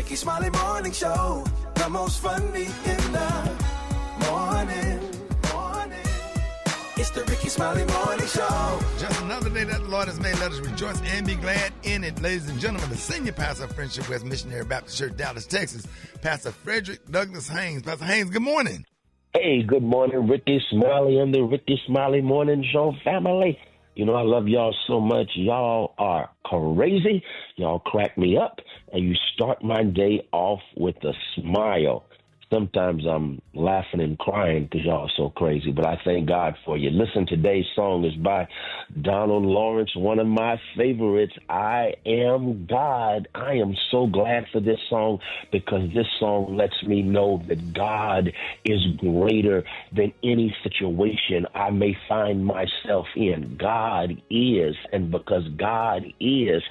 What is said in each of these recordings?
Rickey Smiley Morning Show, the most funny in the morning. It's the Rickey Smiley Morning Show. Just another day that the Lord has made. Let us rejoice and be glad in it. Ladies and gentlemen, the senior pastor of Friendship West Missionary Baptist Church, Dallas, Texas, Pastor Frederick Douglas Haynes. Pastor Haynes, good morning. Hey, good morning, Rickey Smiley and the Rickey Smiley Morning Show family. You know, I love y'all so much. Y'all are crazy. Y'all crack me up, and you start my day off with a smile. Sometimes I'm laughing and crying because y'all are so crazy, but I thank God for you. Listen, today's song is by Donald Lawrence, one of my favorites, I Am God. I am so glad for this song because this song lets me know that God is greater than any situation I may find myself in. God is, and because God is,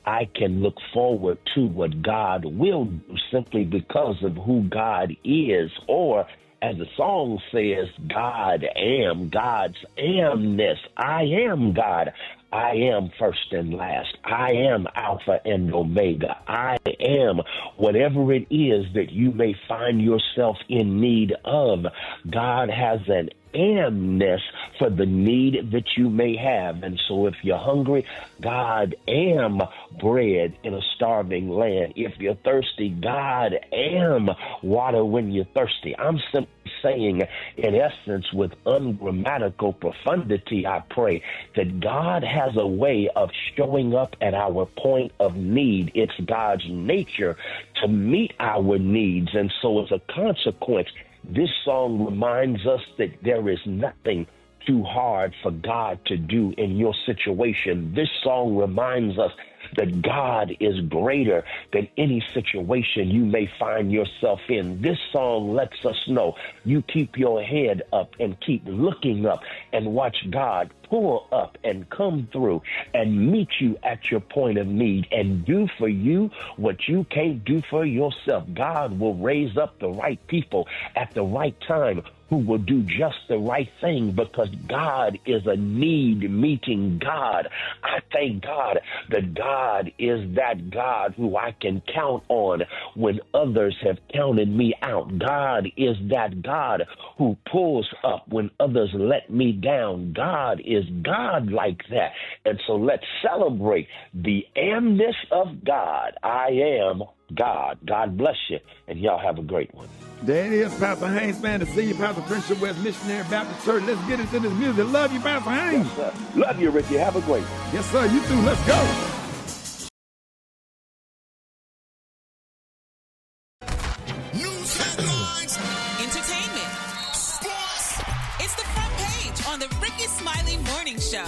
I can look forward to what God will do simply because of who God is. Or, as the song says, God am, God's amness. I am God. I am first and last. I am Alpha and Omega. I am whatever it is that you may find yourself in need of. God has an amness for the need that you may have. And so if you're hungry, God am bread in a starving land. If you're thirsty, God am water when you're thirsty. I'm simply saying, in essence, with ungrammatical profundity, I pray that God has a way of showing up at our point of need. It's God's nature to meet our needs. And so as a consequence, this song reminds us that there is nothing too hard for God to do in your situation. This song reminds us that God is greater than any situation you may find yourself in. This song lets us know you keep your head up and keep looking up and watch God pull up and come through and meet you at your point of need and do for you what you can't do for yourself. God will raise up the right people at the right time who will do just the right thing because God is a need-meeting God. I thank God that God is that God who I can count on when others have counted me out. God is that God who pulls up when others let me down. God is God like that. And so let's celebrate the amness of God. I am God. God bless you, and y'all have a great one. There it is, Pastor Haynes, man, the senior pastor of Friendship West Missionary Baptist Church. Let's get into this music. Love you, Pastor Haynes. Yes, sir. Love you, Ricky. Have a great one. Yes, sir. You too. Let's go. News headlines, Entertainment. sports. It's the front page on the Rickey Smiley Morning Show.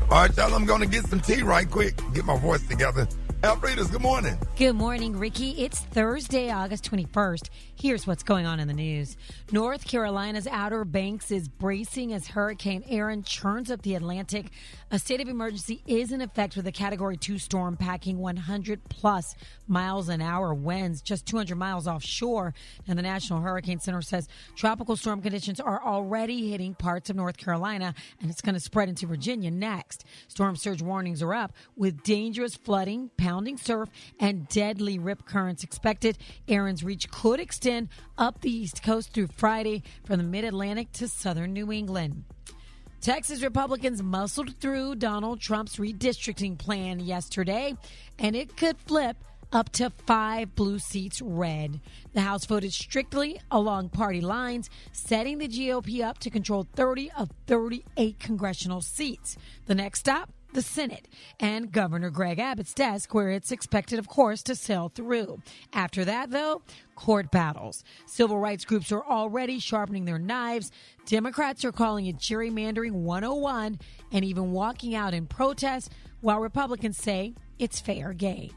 All right, y'all, I'm going to get some tea right quick, get my voice together. Alfredas, good morning. Good morning, Ricky. It's Thursday, August 21st. Here's what's going on in the news. North Carolina's Outer Banks is bracing as Hurricane Aaron churns up the Atlantic. A state of emergency is in effect with a Category 2 storm packing 100-plus miles an hour winds just 200 miles offshore. And the National Hurricane Center says tropical storm conditions are already hitting parts of North Carolina, and it's going to spread into Virginia next. Storm surge warnings are up with dangerous flooding, pounding surf, and deadly rip currents expected. Aaron's reach could extend up the East Coast through Friday from the mid-Atlantic to southern New England. Texas Republicans muscled through Donald Trump's redistricting plan yesterday, and it could flip up to 5 blue seats red. The House voted strictly along party lines, setting the GOP up to control 30 of 38 congressional seats. The next stop, the Senate and Governor Greg Abbott's desk, where it's expected, of course, to sail through. After that, though, court battles. Civil rights groups are already sharpening their knives. Democrats are calling it gerrymandering 101 and even walking out in protest, while Republicans say it's fair game.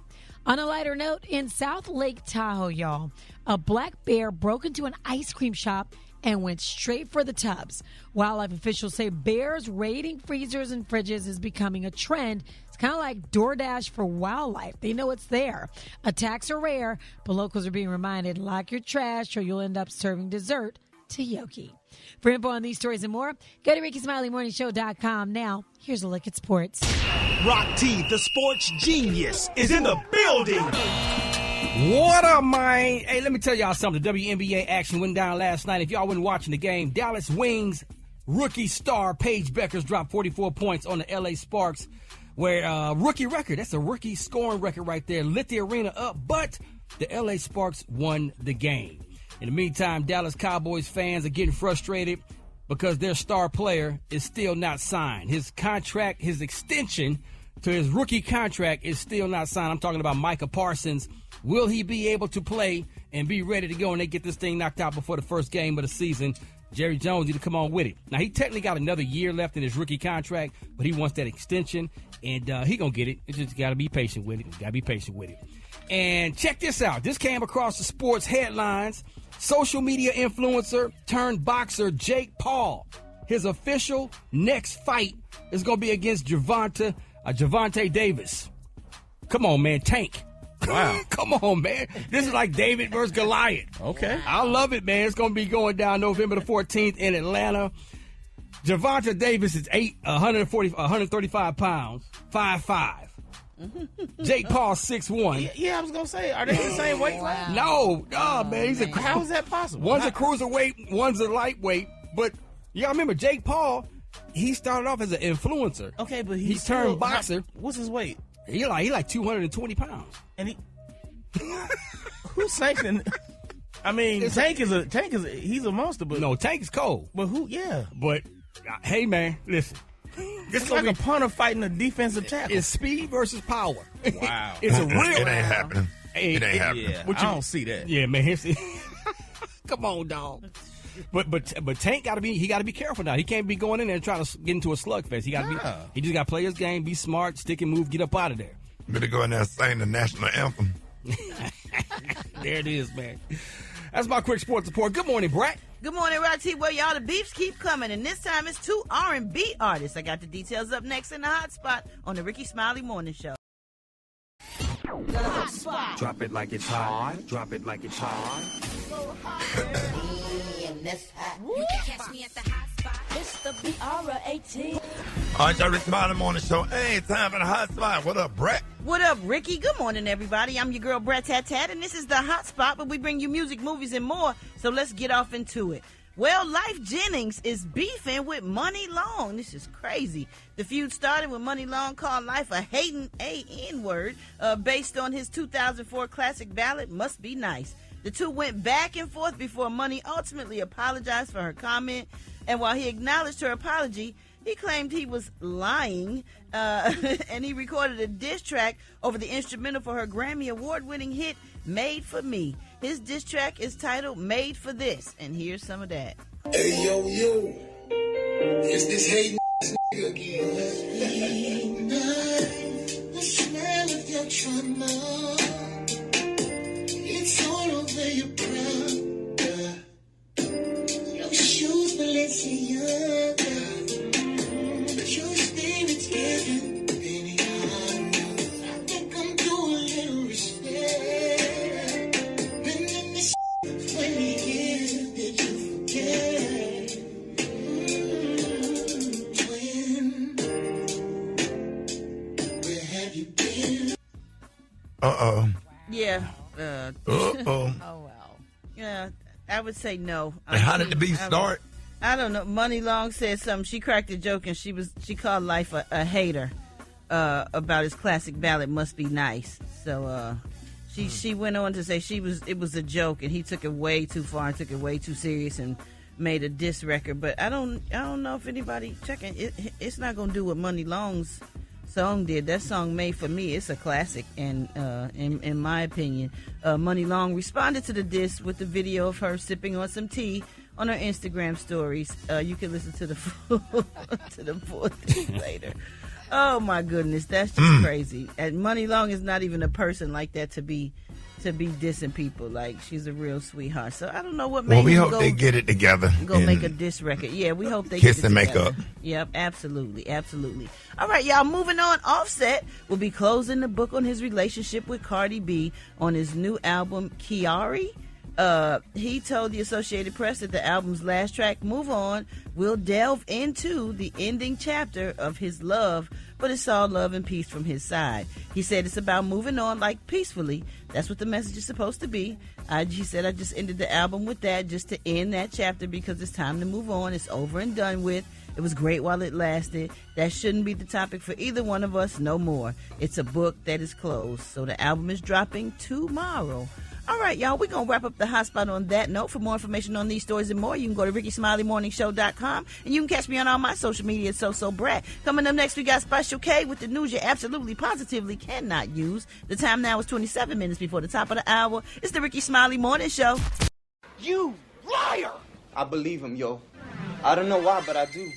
On a lighter note, in South Lake Tahoe, y'all, a black bear broke into an ice cream shop and went straight for the tubs. Wildlife officials say bears raiding freezers and fridges is becoming a trend. It's kind of like DoorDash for wildlife. They know it's there. Attacks are rare, but locals are being reminded, lock your trash or you'll end up serving dessert to Yoki. For info on these stories and more, go to RickeySmileyMorningShow.com. Now, here's a look at sports. Rock T, the sports genius, is in the building. What up, man? Hey, let me tell y'all something. The WNBA action went down last night. If y'all wasn't watching the game, Dallas Wings rookie star Paige Beckers dropped 44 points on the LA Sparks, where rookie record, that's a rookie scoring record right there, lit the arena up, but the LA Sparks won the game. In the meantime, Dallas Cowboys fans are getting frustrated because their star player is still not signed. His contract, his extension to his rookie contract is still not signed. I'm talking about Micah Parsons. Will he be able to play and be ready to go and they get this thing knocked out before the first game of the season? Jerry Jones need to come on with it. Now, he technically got another year left in his rookie contract, but he wants that extension, and he going to get it. It's just got to be patient with it. And check this out. This came across the sports headlines. Social media influencer turned boxer Jake Paul. His official next fight is going to be against Gervonta Davis. Come on, man. Tank. Wow. Come on, man. This is like David versus Goliath. Okay. I love it, man. It's going to be going down November the 14th in Atlanta. Gervonta Davis is 135 pounds, 5'5". Jake Paul 6'1". Yeah, I was going to say, are they the same weight class? No, man. How is that possible? One's a cruiserweight, one's a lightweight. But you got to remember, Jake Paul, he started off as an influencer. Okay, but he turned boxer. What's his weight? He like 220 pounds. And he who's sanctioning? I mean, Tank is he's a monster, but no, Tank is cold. But who? Yeah. But hey, man, listen. It's like a punter fighting a defensive tackle. It's speed versus power. Wow. It's a real. It ain't happening. It ain't happening. Yeah, I don't see that. Yeah, man. Come on, dog. But Tank gotta be careful now. He can't be going in there and trying to get into a slugfest. He just gotta play his game, be smart, stick and move, get up out of there. Better go in there and sing the national anthem. There it is, man. That's my quick sports report. Good morning, Brat. Good morning, Rocky. Well, y'all, the beefs keep coming, and this time it's two R&B artists. I got the details up next in the Hot Spot on the Rickey Smiley Morning Show. The Hot Spot. Drop it like it's hot. Drop it like it's hot. You can catch me at the Hot Spot. It's the BR18. All right, y'all, Rickey Smiley Morning Show. Hey, time for the Hot Spot. What up, Brat? What up, Ricky? Good morning, everybody. I'm your girl, Brat Tat Tat, and this is the Hot Spot, where we bring you music, movies, and more. So let's get off into it. Well, Life Jennings is beefing with Money Long. This is crazy. The feud started when Money Long called Life a hating N-word based on his 2004 classic ballad, Must Be Nice. The two went back and forth before Money ultimately apologized for her comment. And while he acknowledged her apology, he claimed he was lying, and he recorded a diss track over the instrumental for her Grammy Award-winning hit, Made for Me. His diss track is titled Made for This, and here's some of that. Hey, yo, it's this hating nigga again. The smell of your trauma, it's all over your brow. Your shoes Balenciaga, but your spirit's giving. Baby, I think I'm doing a little respect. Been in this 20 years, did you forget? Twin, where have you been? Uh-oh. Yeah. Uh-oh. Oh, well. Yeah, I would say no. And how did the beef start? I don't know. Money Long said something. She cracked a joke, and she called Life a hater about his classic ballad, Must Be Nice. So she went on to say it was a joke, and he took it way too far and took it way too serious and made a diss record. But I don't know if anybody checking. It's not gonna do what Money Long's song did. That song, Made for Me, it's a classic, and in my opinion, Money Long responded to the diss with the video of her sipping on some tea on her Instagram stories. You can listen to the full thing later. Oh my goodness, that's just crazy. And Money Long is not even a person like that to be dissing people. Like, she's a real sweetheart. So I don't know what made Well, we hope they get it together. Go make a diss record. Yeah, we hope they kiss get it and make together. up. Yep, absolutely. All right, y'all, moving on. Offset will be closing the book on his relationship with Cardi B on his new album, Kiari. He told the Associated Press that the album's last track, Move On, will delve into the ending chapter of his love, but it's all love and peace from his side. He said it's about moving on, like, peacefully. That's what the message is supposed to be. He said, I just ended the album with that, just to end that chapter, because it's time to move on. It's over and done with. It was great while it lasted. That shouldn't be the topic for either one of us no more. It's a book that is closed. So the album is dropping tomorrow. All right, y'all, we're going to wrap up the hot spot on that note. For more information on these stories and more, you can go to RickySmileyMorningShow.com, and you can catch me on all my social media, So Brat. Coming up next, we got Special K with the news you absolutely, positively cannot use. The time now is 27 minutes before the top of the hour. It's the Rickey Smiley Morning Show. You liar! I believe him, yo. I don't know why, but I do.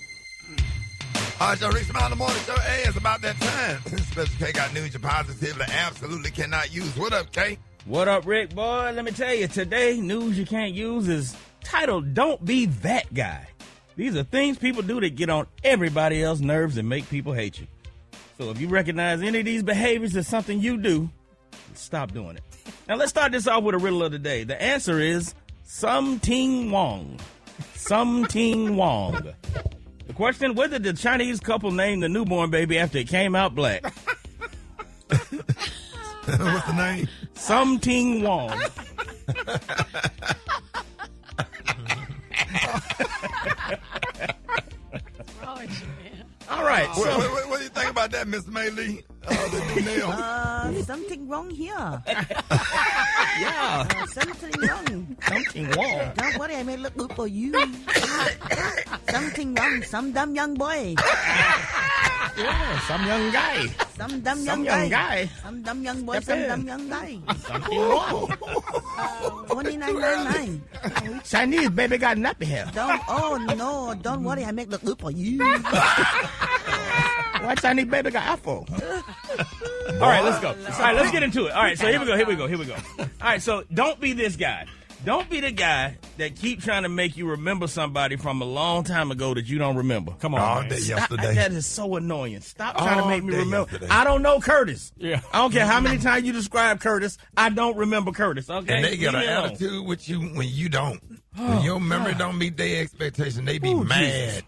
All right, so Rickey Smiley Morning Show. Hey, it's about that time. Special K got news you positively, absolutely cannot use. What up, K? What up, Rick? Boy, let me tell you, today, news you can't use is titled, Don't Be That Guy. These are things people do that get on everybody else's nerves and make people hate you. So if you recognize any of these behaviors as something you do, stop doing it. Now, let's start this off with a riddle of the day. The answer is Something Wong. Something Wong. The question, what did the Chinese couple name the newborn baby after it came out black? What's the name? Something Wong. All right. So, what do you think about that, Miss Maylee? The new nail. Something wrong here. yeah. Something wrong. Something wrong. Don't worry, I may look good for you. Something wrong. Some dumb young boy. Yeah, some young guy. Some dumb Some young young guy. Some dumb young boy. Step Some in. dumb young guy. Something wrong. $29.99. Chinese baby got nappy hair. No, don't worry, I make look good for you. Why Chinese baby got apple? All right, let's go. All right, let's get into it. All right, so here we go. All right, so don't be this guy. Don't be the guy that keep trying to make you remember somebody from a long time ago that you don't remember. Come on, All man. day Stop. yesterday. That is so annoying. Stop trying to All make me day remember. yesterday. I don't know Curtis. Yeah. I don't care how many times you describe Curtis. I don't remember Curtis. Okay. And they got an Leave me alone. attitude with you when you don't. When your memory don't meet their expectation, they be Ooh, mad. Jesus.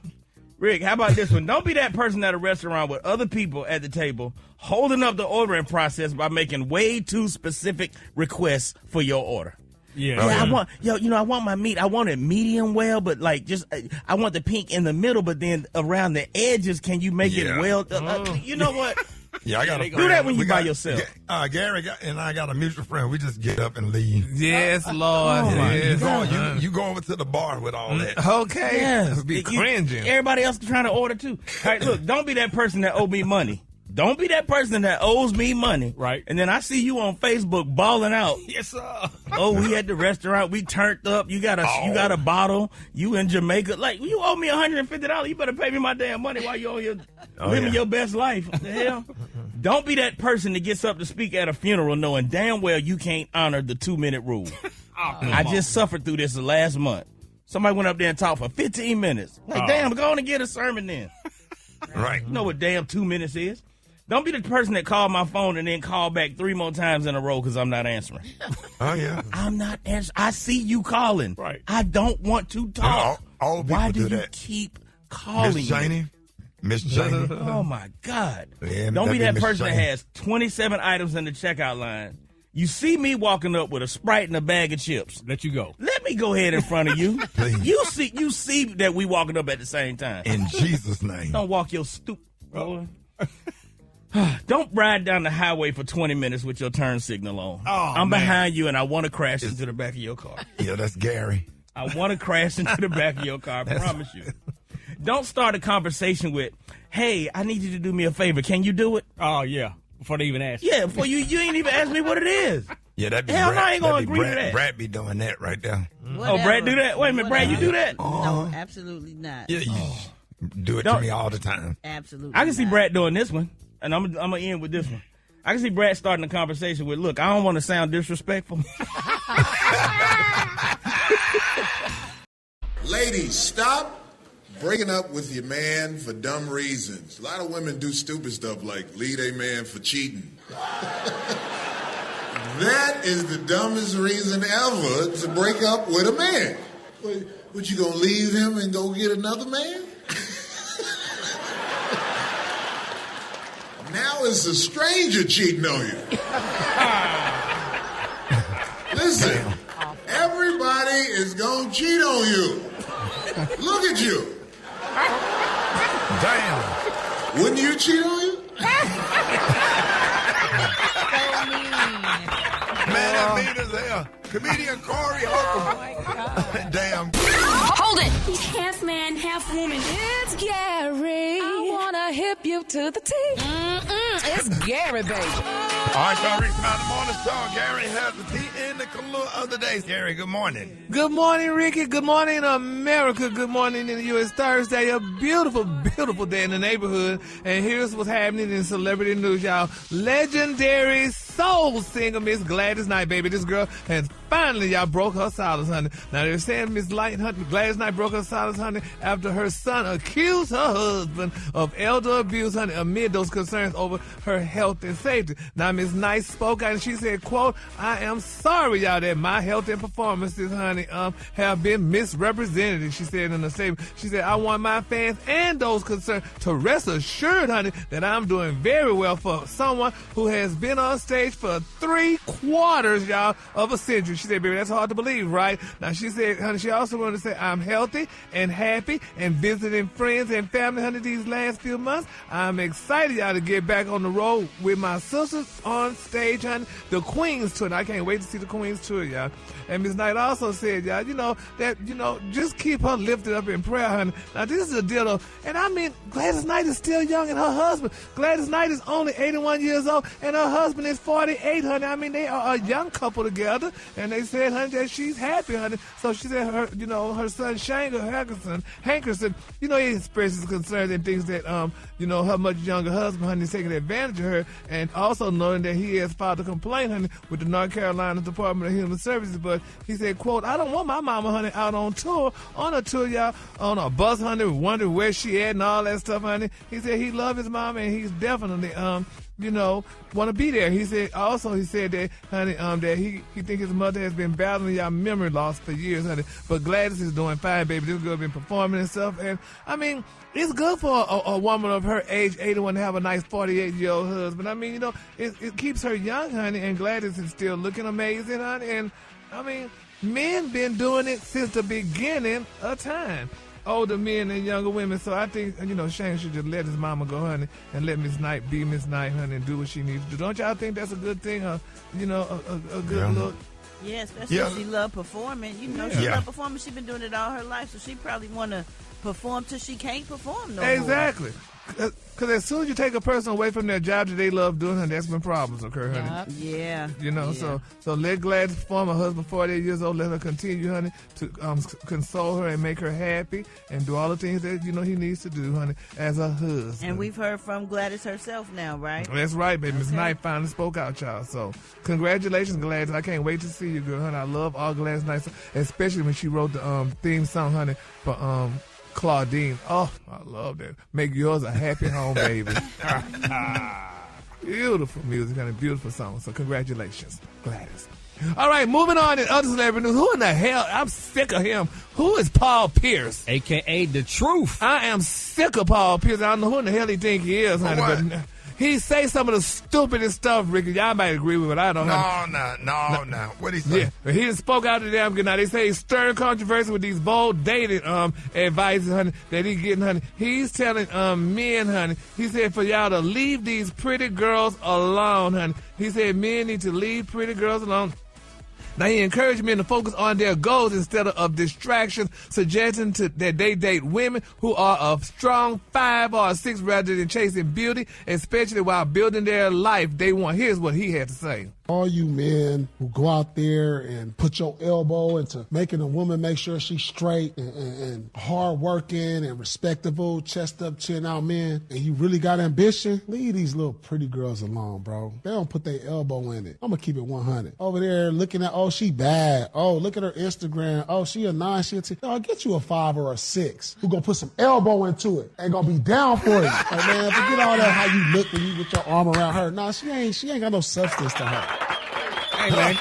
Rick, how about this one? Don't be that person at a restaurant with other people at the table holding up the ordering process by making way too specific requests for your order. Yeah. Oh, yeah. I want my meat. I want it medium well, but like just I want the pink in the middle, but then around the edges, can you make it Yeah. well? You know what? Yeah, I got a Do that when you by yourself. Gary and I got a mutual friend. We just get up and leave. Yes, Lord. Yeah, you go over to the bar with all that. Okay. Yes. It would be cringing. Everybody else trying to order too. All right, look, don't be that person that owe me money. Don't be that person that owes me money. Right. And then I see you on Facebook balling out. Yes, sir. Oh, we at the restaurant. We turned up. You got a bottle. You in Jamaica. Like, you owe me $150. You better pay me my damn money while you're on your living your best life. What the hell? Don't be that person that gets up to speak at a funeral knowing damn well you can't honor the 2-minute rule. I just suffered through this last month. Somebody went up there and talked for 15 minutes. Like, damn, go on and get a sermon then. Right. You know what damn 2 minutes is? Don't be the person that called my phone and then call back 3 more times in a row because I'm not answering. Oh, yeah. I'm not answering. I see you calling. Right. I don't want to talk. All people Why do do you that. keep calling me? Miss Cheney. Oh, my God. Yeah, Don't be that'd that be Miss person that Cheney. has 27 items in the checkout line. You see me walking up with a Sprite and a bag of chips. Let you go. Let me go ahead in front of you. Please. You see that we walking up at the same time. In Jesus' name. Don't walk your stupid boy. Don't ride down the highway for 20 minutes with your turn signal on. I'm behind you and I want to crash into the back of your car. Yeah, that's Gary. I want to crash into the back of your car, I promise you. Don't start a conversation with, hey, I need you to do me a favor. Can you do it? Oh, yeah. Before they even ask. Yeah, before you ain't even ask me what it is. Yeah, that'd be Hell no, Brat. I ain't gonna That'd be agree to Brat. that. Brat be doing that right there. Oh, Brad do that? Wait a minute, Brad, you do that? No, absolutely not. Yeah, you do it Don't- to me all the time. Absolutely I can see not. Brad doing this one, and I'm going to end with this one. I can see Brad starting a conversation with, look, I don't want to sound disrespectful. Ladies, stop breaking up with your man for dumb reasons. A lot of women do stupid stuff like leave a man for cheating. That is the dumbest reason ever to break up with a man. What, you gonna leave him and go get another man? Now it's a stranger cheating on you. Listen, everybody is gonna cheat on you. Look at you. Damn. Wouldn't you cheat on you? Man, that mean as hell. Comedian Corey Holcomb. Oh my God. Damn. Hold it. He's half man, half woman. It's Gary. I wanna hip you to the teeth. It's Gary, baby. All right, y'all, Rickey Smiley Morning Show. Gary has the tea in the cooler of the day. Gary, good morning. Good morning, Ricky. Good morning, America. Good morning in the U.S. Thursday. A beautiful, beautiful day in the neighborhood. And here's what's happening in celebrity news, y'all. Legendary soul singer Miss Gladys Knight, baby. This girl has finally, y'all, broke her silence, honey. Now, they're saying Miss Gladys Knight broke her silence, honey, after her son accused her husband of elder abuse, honey, amid those concerns over her health and safety. Now, Miss Knight spoke out and she said, quote, I am sorry, y'all, that my health and performances, honey, have been misrepresented. She said in a statement, she said, I want my fans and those concerned to rest assured, honey, that I'm doing very well for someone who has been on stage for 3/4, y'all, of a century. She said, baby, that's hard to believe, right? Now, she said, honey, she also wanted to say, I'm healthy and happy and visiting friends and family, honey, these last few months. I'm excited, y'all, to get back on the road with my sisters on stage, honey. The Queen's tour. I can't wait to see the Queen's tour, y'all. And Miss Knight also said, y'all, just keep her lifted up in prayer, honey. Now, this is a deal of, and I mean, Gladys Knight is still young and her husband. Gladys Knight is only 81 years old and her husband is 48, honey. I mean, they are a young couple together. And they said, honey, that she's happy, honey. So she said her son, Hankerson, he expressed his concerns and things that, her much younger husband, honey, is taking advantage of her. And also knowing that he has filed a complaint, honey, with the North Carolina Department of Human Services. But he said, quote, I don't want my mama, honey, out on a tour, y'all, on a bus, honey, wondering where she at and all that stuff, honey. He said he loved his mama and he's definitely, want to be there. He said that, honey, that he think his mother has been battling y'all memory loss for years, honey. But Gladys is doing fine, baby. This girl been performing and stuff. And, I mean, it's good for a woman of her age, 81, to have a nice 48-year-old husband. I mean, it keeps her young, honey, and Gladys is still looking amazing, honey. And, I mean, men been doing it since the beginning of time. Older men and younger women. So I think, Shane should just let his mama go, honey, and let Miss Knight be Miss Knight, honey, and do what she needs to do. Don't y'all think that's a good thing? A good look? Yeah, especially if she love performing. She love performing. She's been doing it all her life, so she probably want to perform till she can't perform no more. Exactly. Because as soon as you take a person away from their job that they love doing, honey, that's when problems occur, honey. Yeah. So let Gladys perform. Her husband, 48 years old, let her continue, honey, to console her and make her happy and do all the things that, he needs to do, honey, as a husband. And we've heard from Gladys herself now, right? That's right, baby. Miss Knight finally spoke out, y'all. So congratulations, Gladys. I can't wait to see you, girl, honey. I love all Gladys Knight, especially when she wrote the theme song, honey, for Claudine. Oh, I love that. Make yours a happy home, baby. Beautiful music and a beautiful song. So congratulations, Gladys. All right, moving on in other celebrity news. Who in the hell? I'm sick of him. Who is Paul Pierce? A.K.A. The Truth. I am sick of Paul Pierce. I don't know who in the hell he think he is, honey. But he say some of the stupidest stuff, Ricky. Y'all might agree with it. I don't know. No. What'd he say? Yeah, but he just spoke out to damn good. Now, they say he's stirring controversy with these bold dating advices, honey, that he's getting, honey. He's telling men, honey, he said for y'all to leave these pretty girls alone, honey. He said men need to leave pretty girls alone. Now, he encouraged men to focus on their goals instead of distractions, suggesting that they date women who are a strong 5 or a 6 rather than chasing beauty, especially while building their life they want. Here's what he had to say. All you men who go out there and put your elbow into making a woman make sure she's straight and hard-working and respectable, chest-up, chin-out men, and you really got ambition, leave these little pretty girls alone, bro. They don't put their elbow in it. I'm going to keep it 100. Over there looking at, oh, she bad. Oh, look at her Instagram. Oh, she a 9, she a 10. No, I'll get you a 5 or a 6 who going to put some elbow into it and going to be down for it. Like, man, forget all that how you look when you with your arm around her. Nah, she ain't got no substance to her. Hey, man.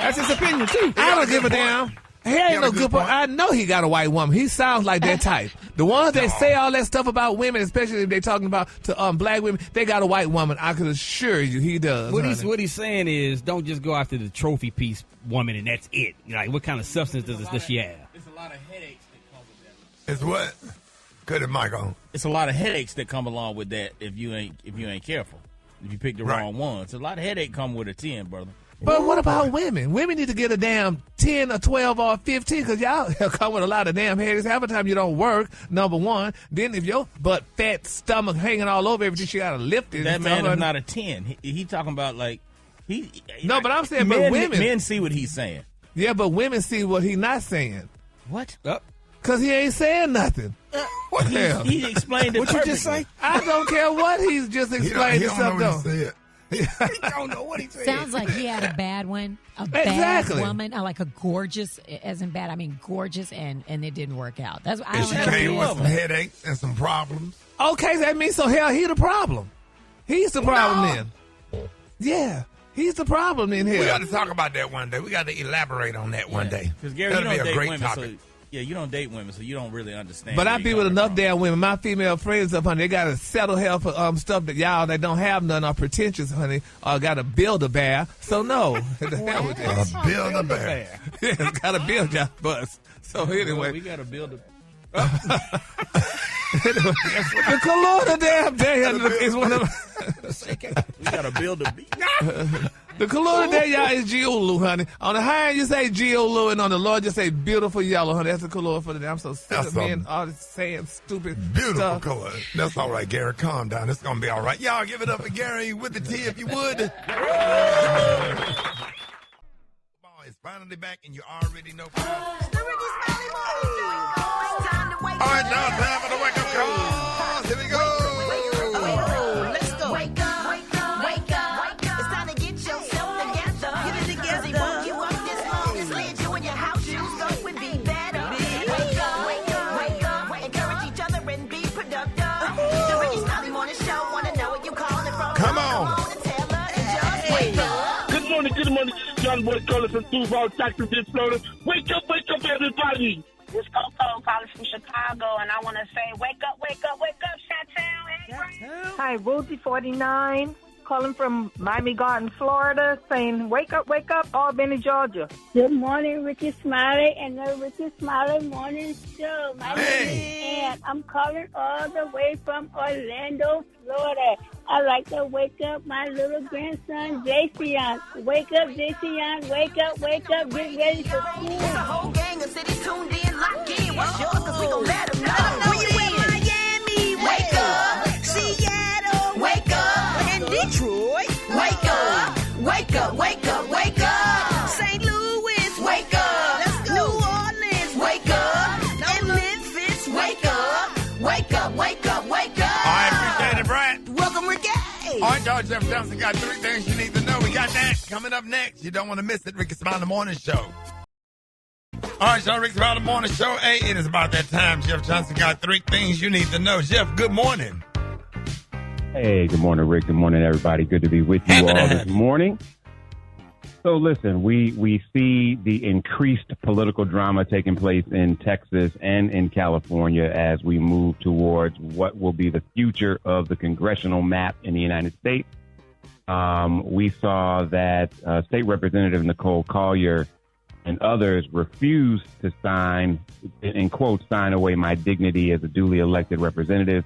That's his opinion, too. I don't give a damn. He ain't no good point. I know he got a white woman. He sounds like that type. The ones that say all that stuff about women, especially if they're talking about to black women, they got a white woman. I can assure you he does. What he's saying is, don't just go after the trophy piece woman and that's it. Like, what kind of substance does she have? It's a lot of headaches that come with that. It's what? Cut it, Michael. It's a lot of headaches that come along with that if you ain't careful. If you pick the wrong one. It's a lot of headache come with a 10, brother. But what about women? Women need to get a damn 10 or 12 or 15 because y'all come with a lot of damn headaches. Half the time you don't work, number one. Then if your butt, fat, stomach hanging all over everything, she got to lift it. That man is not a 10. He talking about like... No, but I'm saying men, but women... Men see what he's saying. Yeah, but women see what he's not saying. What? Because he ain't saying nothing. What he explained it What you just say? I don't care what he's just explained. He don't know what he said. He don't know what he said. Sounds like he had a bad one. A bad woman. Like a gorgeous, as in bad, I mean gorgeous, and it didn't work out. That's and she came with some headaches and some problems. Okay, that means so hell he the problem. He's the problem then. Yeah. He's the problem in here. We got to talk about that one day. We got to elaborate on that one day. Because Gary, that'll you don't be a date great women, topic. you don't date women, so you don't really understand. But I be with enough damn women. My female friends up, honey, they got to settle hell for stuff that y'all that don't have none are pretentious, honey, or got to build a bear. So no. Build a bear. Yeah, got to build y'all bus. So anyway. We got to build a... The Kelowna damn day is one of we got to build a beat. The Kelowna day, y'all, is Giolu, honey. On the high end, you say Giolu, and on the low, just say beautiful yellow, honey. That's the Kelowna for the day. I'm so sick of men all this saying stupid Beautiful stuff. color. That's all right, Gary. Calm down. It's going to be all right. Y'all give it up for Gary with the T if you would. Come on, it's finally back, and you already know. All right, y'all, time for the wake-up call. Here we go. Let's go. Wake up, wake up, wake up. It's time to get yourself together. Get it together. He woke you up this morning, slid you in your house shoes, go and be better. Wake up, wake up, wake up. Encourage each other and be productive. The Rickey Smiley Morning Show, wanna know what you calling from? Come on. Good morning, good morning. This is John Boy calling from Duval, Texas, Florida. Wake up, everybody. This is Coco calling from Chicago, and I want to say, wake up, wake up, wake up, Chateau. Hey, Hi, Ruthie49, calling from Miami Garden, Florida, saying, wake up, Albany, Georgia. Good morning, Rickey Smiley and the Rickey Smiley Morning Show. My name is Ann. I'm calling all the way from Orlando, Florida. I like to wake up my little grandson, Jason. Wake up, Jason. Wake up, get ready for school. There's a whole gang of cities tuned in, locked in. What's yours? Because we gon' let them know. When you in Miami, wake up. Seattle, wake up. And Detroit, wake up. Wake up, wake up, wake up. St. Louis, wake up. Let's go. New Orleans, wake up. And Memphis, wake up. Wake up, wake up, wake up. All right, appreciate it, Brat. Welcome, Ricky. All right, George Jefferson Johnson got 3 things you need to know. We got that coming up next. You don't want to miss it. Rickey Smiley Morning Show. All right, y'all, Rickey Smiley Morning Show. Hey, it is about that time. Jeff Johnson got 3 things you need to know. Jeff, good morning. Hey, good morning, Rick. Good morning, everybody. Good to be with you all this morning. So listen, we see the increased political drama taking place in Texas and in California as we move towards what will be the future of the congressional map in the United States. We saw that State Representative Nicole Collier and others refused to sign, in quotes, sign away my dignity as a duly elected representative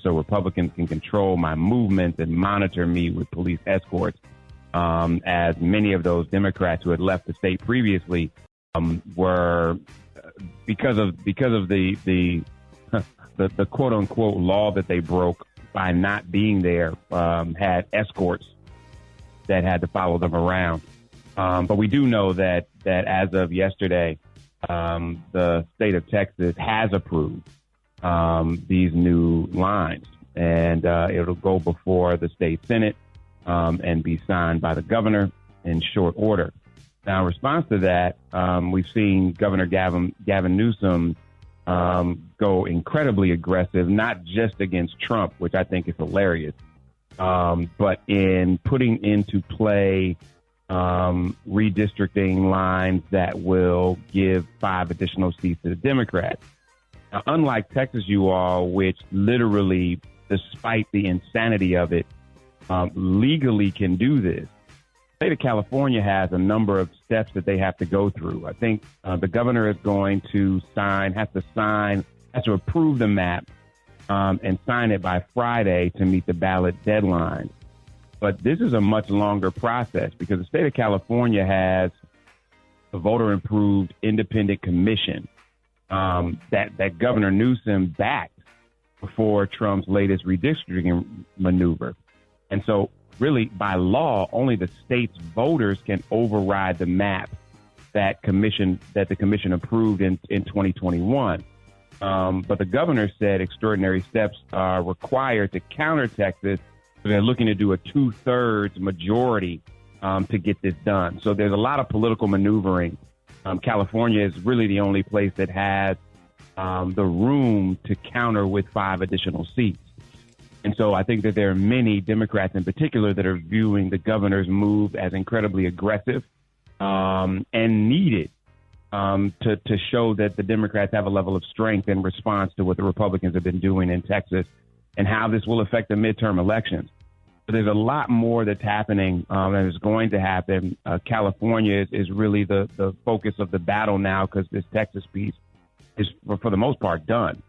so Republicans can control my movements and monitor me with police escorts. As many of those Democrats who had left the state previously were because of the quote unquote law that they broke by not being there, had escorts that had to follow them around. But we do know that as of yesterday, the state of Texas has approved these new lines, and it'll go before the state Senate and be signed by the governor in short order. Now, in response to that, we've seen Governor Gavin Newsom go incredibly aggressive, not just against Trump, which I think is hilarious, but in putting into play redistricting lines that will give 5 additional seats to the Democrats. Now, unlike Texas, you all, which literally, despite the insanity of it, legally can do this. The state of California has a number of steps that they have to go through. I think the governor is going to has to approve the map and sign it by Friday to meet the ballot deadline. But this is a much longer process because the state of California has a voter-approved independent commission that Governor Newsom backed before Trump's latest redistricting maneuver. And so, really, by law, only the state's voters can override the map that the commission approved in 2021. But the governor said extraordinary steps are required to counter Texas. So they're looking to do a 2/3 majority to get this done. So there's a lot of political maneuvering. California is really the only place that has the room to counter with 5 additional seats. And so I think that there are many Democrats in particular that are viewing the governor's move as incredibly aggressive and needed to show that the Democrats have a level of strength in response to what the Republicans have been doing in Texas and how this will affect the midterm elections. So there's a lot more that's happening and is going to happen. California is really the focus of the battle now because this Texas piece is, for the most part, done.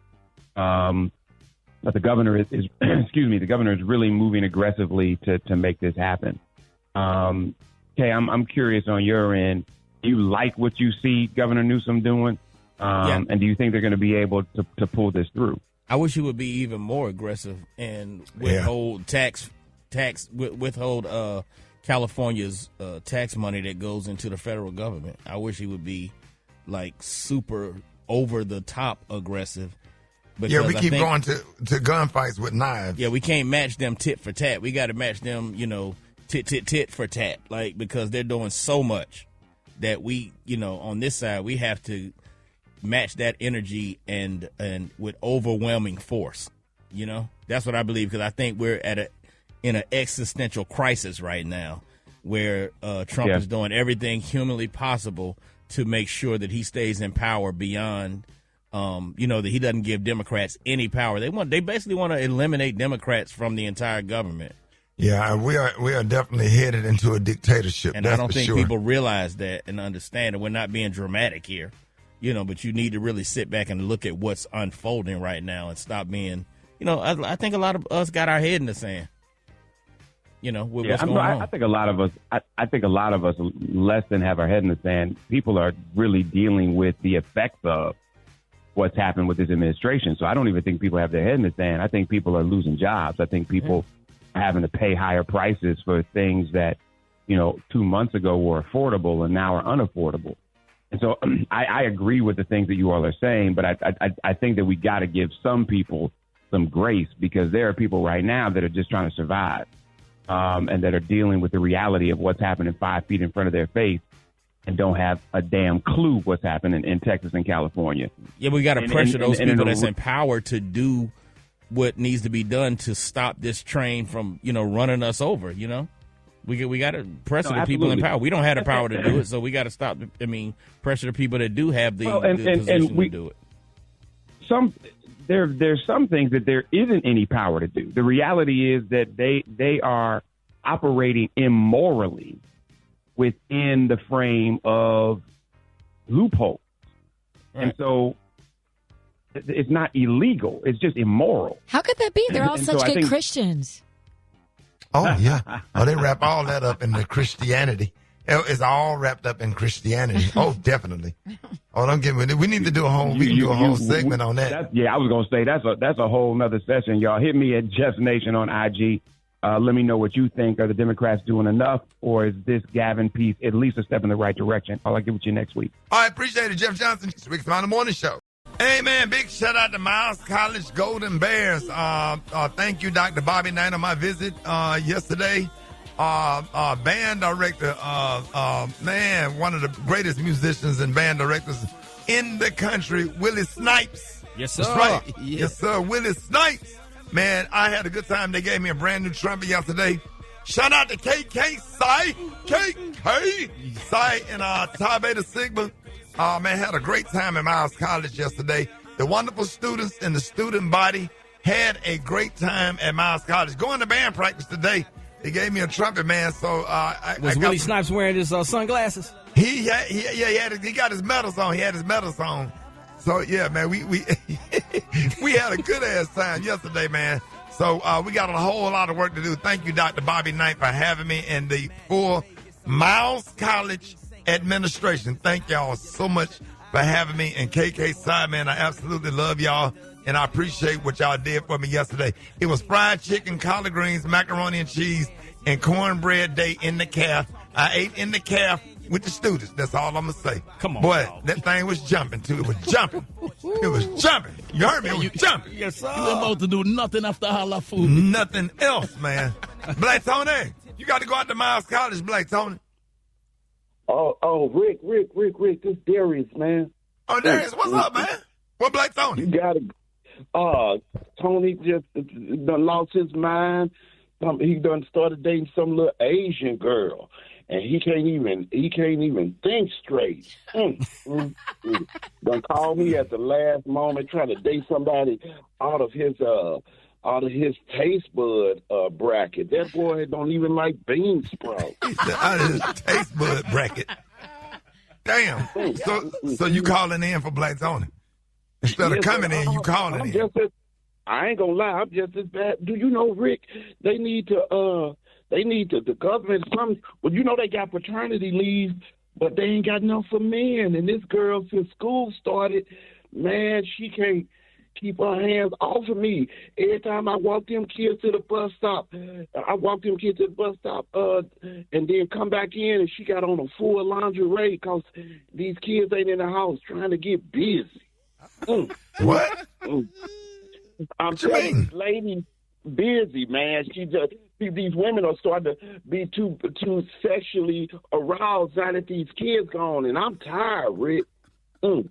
But the governor is the governor is really moving aggressively to make this happen. Okay, I'm curious on your end. Do you like what you see Governor Newsom doing? And do you think they're going to be able to pull this through? I wish he would be even more aggressive and withhold withhold California's tax money that goes into the federal government. I wish he would be like super over the top aggressive. Yeah, we keep going to gunfights with knives. Yeah, we can't match them tit for tat. We got to match them, tit for tat, like, because they're doing so much that we, on this side, we have to match that energy and with overwhelming force. That's what I believe, because I think we're in an existential crisis right now where Trump is doing everything humanly possible to make sure that he stays in power beyond that he doesn't give Democrats any power. They basically want to eliminate Democrats from the entire government. Yeah, we are definitely headed into a dictatorship. And I don't think people realize that and understand that we're not being dramatic here. But you need to really sit back and look at what's unfolding right now and stop being, I think a lot of us got our head in the sand. With what's going on. I think a lot of us less than have our head in the sand. People are really dealing with the effects of what's happened with this administration. So I don't even think people have their head in the sand. I think people are losing jobs. I think people are having to pay higher prices for things that, 2 months ago were affordable and now are unaffordable. And so I agree with the things that you all are saying, but I think that we got to give some people some grace because there are people right now that are just trying to survive and that are dealing with the reality of what's happening 5 feet in front of their face and don't have a damn clue what's happening in Texas and California. Yeah, we got to pressure those people that's empowered to do what needs to be done to stop this train from, running us over, We got to pressure the people in power. We don't have the power to do it, so we got to stop. Pressure the people that do have the position to do it. There's some things that there isn't any power to do. The reality is that they are operating immorally within the frame of loopholes. Right. And so it's not illegal. It's just immoral. How could that be? They're all such good Christians. Oh, yeah. They wrap all that up in the Christianity. It's all wrapped up in Christianity. Oh, definitely. Oh, don't get me. We need to do a whole segment on that. I was gonna say that's a whole nother session, y'all. Hit me at Jeff Nation on IG. Let me know what you think. Are the Democrats doing enough, or is this Gavin piece at least a step in the right direction? I'll get with you next week. All right, appreciate it, Jeff Johnson. It's Rickey Smiley Morning Show. Hey, man, big shout out to Miles College Golden Bears. Thank you, Dr. Bobby Knight, on my visit yesterday. Band director, one of the greatest musicians and band directors in the country, Willie Snipes. Yes, sir. That's right. Yes, sir. Willie Snipes. Man, I had a good time. They gave me a brand new trumpet yesterday. Shout out to KK Psy and Tau Beta Sigma. Man, had a great time at Miles College yesterday. The wonderful students and the student body had a great time at Miles College. Going to band practice today. They gave me a trumpet, man. So was Willie Snipes wearing his sunglasses? He got his medals on. He had his medals on. So yeah, man, we we had a good ass time yesterday, man. So we got a whole lot of work to do. Thank you, Dr. Bobby Knight, for having me, and the full Miles College administration. Thank y'all so much for having me. And KK Side, man, I absolutely love y'all, and I appreciate what y'all did for me yesterday. It was fried chicken, collard greens, macaroni and cheese, and cornbread day in the calf. I ate in the calf with the students. That's all I'm going to say. Come on. Boy, that thing was jumping, too. It was jumping. It was jumping. You heard me? It was jumping. Yes, sir. You ain't about to do nothing after holla food. Nothing else, man. Black Tony, you got to go out to Miles College, Black Tony. Oh, Rick, this Darius, man. Oh, Darius, what's up, man? What Black Tony? You got to, Tony just done lost his mind. He done started dating some little Asian girl, and he can't even think straight. Done called me at the last moment trying to date somebody out of his taste bud bracket. That boy don't even like bean sprouts. Out of his taste bud bracket. Damn. So you calling in for Black Tony? Instead of coming in, you calling in. I ain't gonna lie, I'm just as bad. Do you know, Rick, the government, well, you know they got paternity leave, but they ain't got enough for men. And this girl, since school started, man, she can't keep her hands off of me. Every time I walk them kids to the bus stop, and then come back in, and she got on a full lingerie because these kids ain't in the house trying to get busy. What? I'm telling you, ladies busy, man. These women are starting to be too sexually aroused now that these kids gone, and I'm tired, Rick. Okay.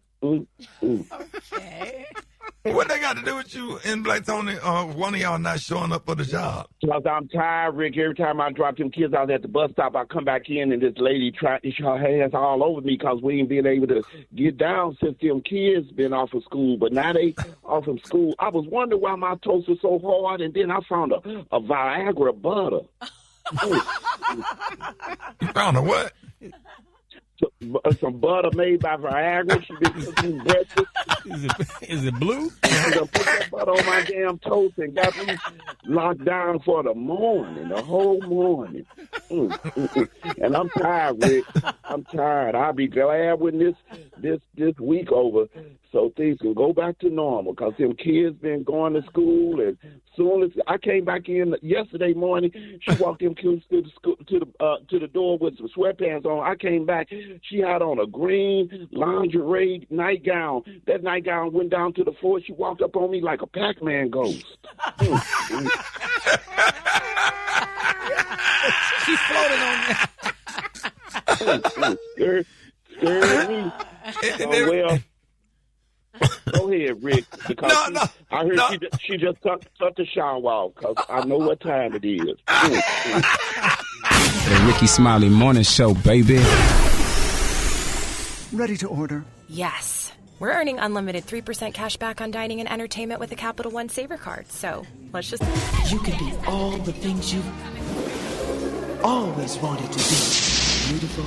What they got to do with you and Black Tony, one of y'all not showing up for the job? Because I'm tired, Rick. Every time I drop them kids out at the bus stop, I come back in and this lady her hands all over me because we ain't been able to get down since them kids been off of school. But now they off from school. I was wondering why my toast was so hard, and then I found a Viagra butter. You found a what? Some butter made by Viagra. She been cooking breakfast. Is it blue? She done put that butter on my damn toast and got me locked down for the whole morning. And I'm tired, Rick. I'm tired. I'll be glad when this week over so things can go back to normal because them kids been going to school, and soon as I came back in yesterday morning, she walked them kids to the door with some sweatpants on. I came back, she had on a green lingerie nightgown. That nightgown went down to the floor. She walked up on me like a Pac-Man ghost. She floated on me. Scared me. Well, go ahead, Rick. Because I heard she just tucked the shower off because I know what time it is. The Rickey Smiley Morning Show, baby. Ready to order? Yes. We're earning unlimited 3% cash back on dining and entertainment with the Capital One Saver card. So let's just... You can be all the things you've always wanted to be. Beautiful.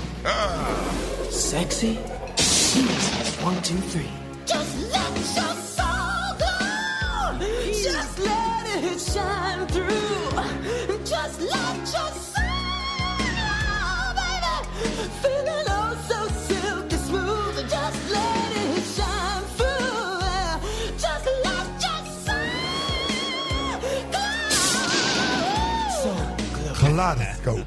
Sexy. Easy. 1, 2, 3. Just let your soul go. Just let it shine through. Just let your soul, baby, feeling oh so silky smooth. Just let it shine through. Just let your soul go. Kaleidoscope.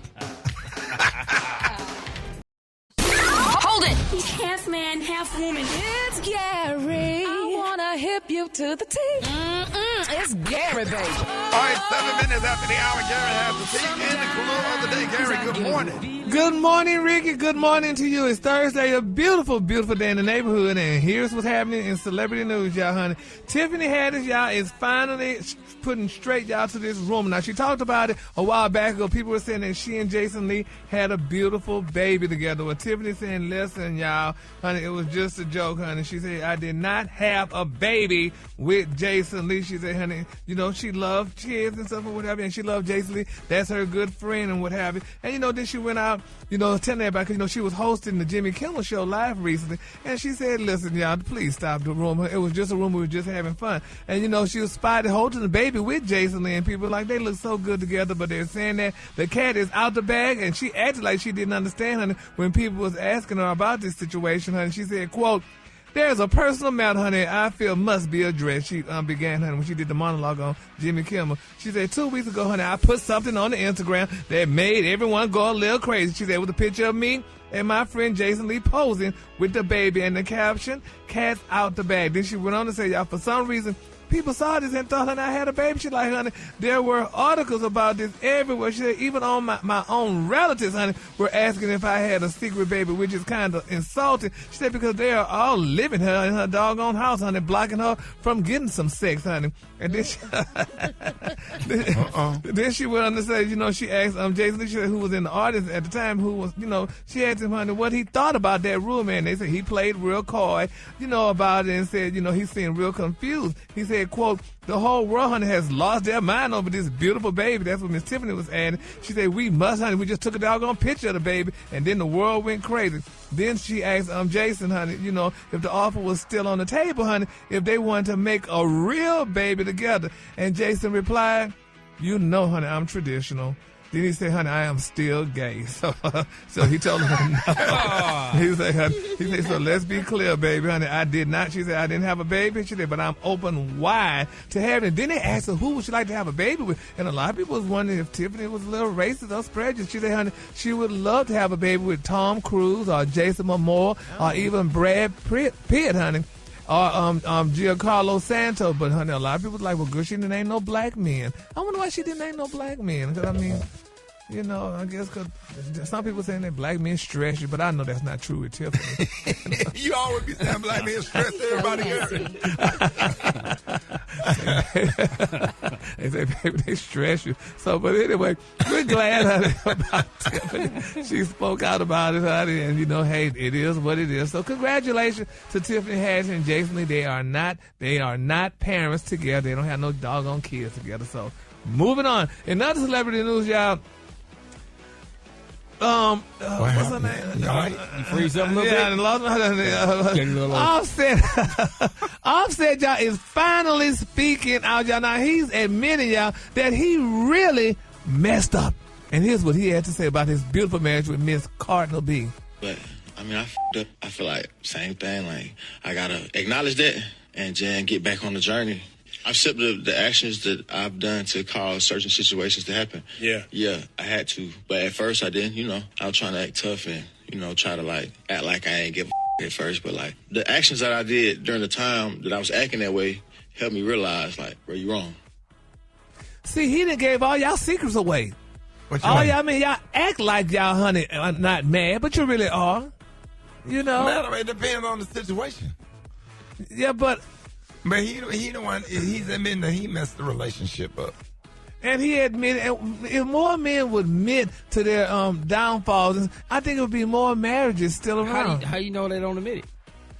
Hold it! Half man, half woman. It's Gary. I wanna hip you to the T. It's Gary, baby. All right, 7 minutes after the hour, Gary has the tea and the clue of the day. Gary, good morning. Good morning, Ricky. Good morning to you. It's Thursday, a beautiful, beautiful day in the neighborhood, and here's what's happening in celebrity news, y'all, honey. Tiffany Haddish, y'all, is finally putting straight, y'all, to this rumor. Now, she talked about it a while back ago. People were saying that she and Jason Lee had a beautiful baby together. Well, Tiffany saying, listen, y'all, honey, it was just a joke, honey. She said, I did not have a baby with Jason Lee. She said, honey, you know, she loved kids and stuff and whatever, and she loved Jason Lee. That's her good friend and what have you. And, you know, then she went out, you know, telling everybody, 'cause, you know, she was hosting the Jimmy Kimmel Show live recently, and she said, listen, y'all, please stop the rumor. It was just a rumor. We were just having fun. And, you know, she was spotted holding the baby with Jason Lee, and people were like, they look so good together, but they're saying that the cat is out the bag, and she acted like she didn't understand, honey, when people was asking her about this situation, honey. She said, quote, there's a personal matter, honey, I feel must be addressed. She began, honey, when she did the monologue on Jimmy Kimmel. She said, 2 weeks ago, honey, I put something on the Instagram that made everyone go a little crazy. She said, with a picture of me and my friend Jason Lee posing with the baby and the caption, cat's out the bag. Then she went on to say, y'all, for some reason, people saw this and thought, honey, I had a baby. She like, honey, there were articles about this everywhere. She said, even on my own relatives, honey, were asking if I had a secret baby, which is kind of insulting. She said, because they are all living her in her doggone house, honey, blocking her from getting some sex, honey. And then she, then she went on to say, you know, she asked Jason Lee, who was in the audience at the time, who was, you know, she asked him, honey, what he thought about that rumor. And they said he played real coy, you know, about it, and said, you know, he seemed real confused. He said, quote, the whole world, honey, has lost their mind over this beautiful baby. That's what Miss Tiffany was adding. She said, we must, honey. We just took a doggone picture of the baby, and then the world went crazy. Then she asked Jason, honey, you know, if the offer was still on the table, honey, if they wanted to make a real baby together. And Jason replied, you know, honey, I'm traditional. Then he said, honey, I am still gay. So he told her no. He said, so let's be clear, baby, honey. I did not. She said, I didn't have a baby. She said, but I'm open wide to having it. Then they asked her, who would she like to have a baby with? And a lot of people was wondering if Tiffany was a little racist or prejudiced. She said, honey, she would love to have a baby with Tom Cruise or Jason Momoa or even Brad Pitt, honey. Or Giancarlo Santos. But, honey, a lot of people was like, well, good, she didn't name no black men. I wonder why she didn't name no black men. Because, I mean, you know, I guess because some people saying that black men stress you, but I know that's not true with Tiffany. You always be saying black men stress everybody else. They say, baby, they stress you. So, but anyway, we're glad, honey, about Tiffany. She spoke out about it, honey, and, you know, hey, it is what it is. So congratulations to Tiffany Haddish and Jason Lee. They are not parents together. They don't have no doggone kids together. So moving on. In other celebrity news, y'all, what's her name? You freeze up a little bit? Yeah, I lost my Offset, y'all, is finally speaking out, y'all. Now, he's admitting, y'all, that he really messed up. And here's what he had to say about his beautiful marriage with Miss Cardinal B. But, I mean, I f***ed up. I feel like same thing. Like, I got to acknowledge that and then get back on the journey. I've accepted the actions that I've done to cause certain situations to happen. Yeah, I had to. But at first I didn't, you know. I was trying to act tough and, you know, try to, like, act like I ain't give a at first. But, like, the actions that I did during the time that I was acting that way helped me realize, like, bro, you wrong. See, he done gave all y'all secrets away. All y'all, I mean, y'all act like y'all, honey, are not mad, but you really are. You know? It depends on the situation. Yeah, but he the one, he's admitting that he messed the relationship up. And he admitted, if more men would admit to their downfalls, I think it would be more marriages still around. How you know they don't admit it?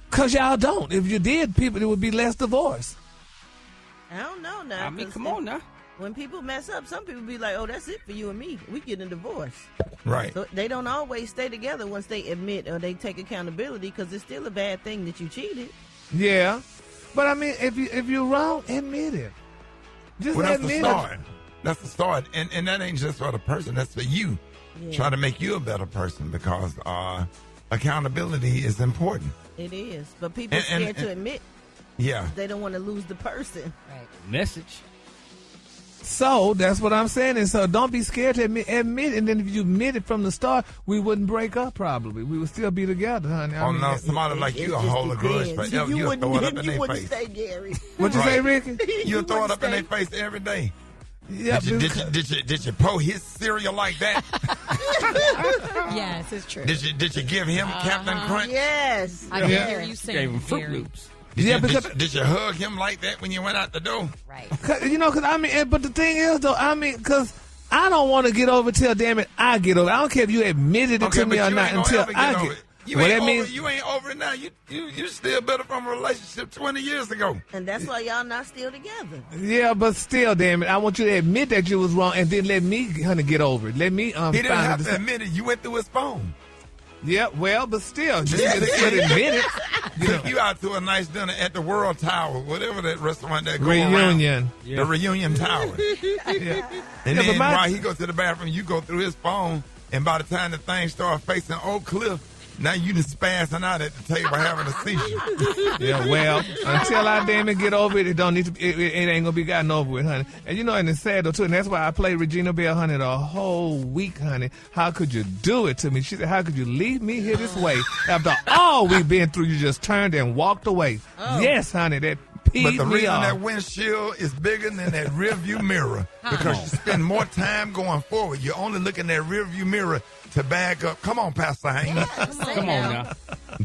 Because y'all don't. If you did, there would be less divorce. I don't know now. I mean, come on now. When people mess up, some people be like, oh, that's it for you and me. We get a divorce. Right. So they don't always stay together once they admit or they take accountability, because it's still a bad thing that you cheated. Yeah. But, I mean, if you're wrong, admit it. Just admit it. That's the start. And that ain't just for the person. That's for you. Yeah. Try to make you a better person, because accountability is important. It is. But people are scared to admit. Yeah. They don't want to lose the person. Right. Message. So that's what I'm saying. And so don't be scared to admit it. And then if you admit it from the start, we wouldn't break up probably. We would still be together, honey. No, somebody like you will hold a grudge forever. You'll throw it up in their face. Say, Gary. What you say, Ricky? You'll throw it up in their face every day. Yeah, did you pour his cereal like that? Yes, it's true. Did you give him Captain Crunch? Yes. I can hear you saying Gave him Fruit Gary. Loops. Did you hug him like that when you went out the door? Right. Because I mean, but the thing is, though, I mean, because I don't want to get over till, damn it, I get over it. I don't care if you admitted it to me or not until I get it. You ain't over it now. You still better from a relationship 20 years ago. And that's why y'all not still together. Yeah, but still, damn it, I want you to admit that you was wrong and then let me, honey, get over it. Let me He didn't have to admit it. You went through his phone. Yeah, well, but still, you just admit it. Took you out to a nice dinner at the World Tower, whatever that restaurant that go Reunion. around. The Reunion Tower. And then while he goes to the bathroom, you go through his phone, and by the time the thing starts facing Oak Cliff, now you just spazzing out at the table having a seizure. Yeah, well, until I damn it get over it, it don't need to. It ain't gonna be gotten over with, honey. And you know, and it's sad though too, and that's why I played Regina Bell, honey, the whole week, honey. How could you do it to me? She said, "How could you leave me here this way after all we've been through? You just turned and walked away." Oh. Yes, honey, that peed But the me reason off. that windshield is bigger than that rearview mirror because you spend more time going forward. You're only looking at rearview mirror to back up. Come on, Pastor Haynes. Come on now.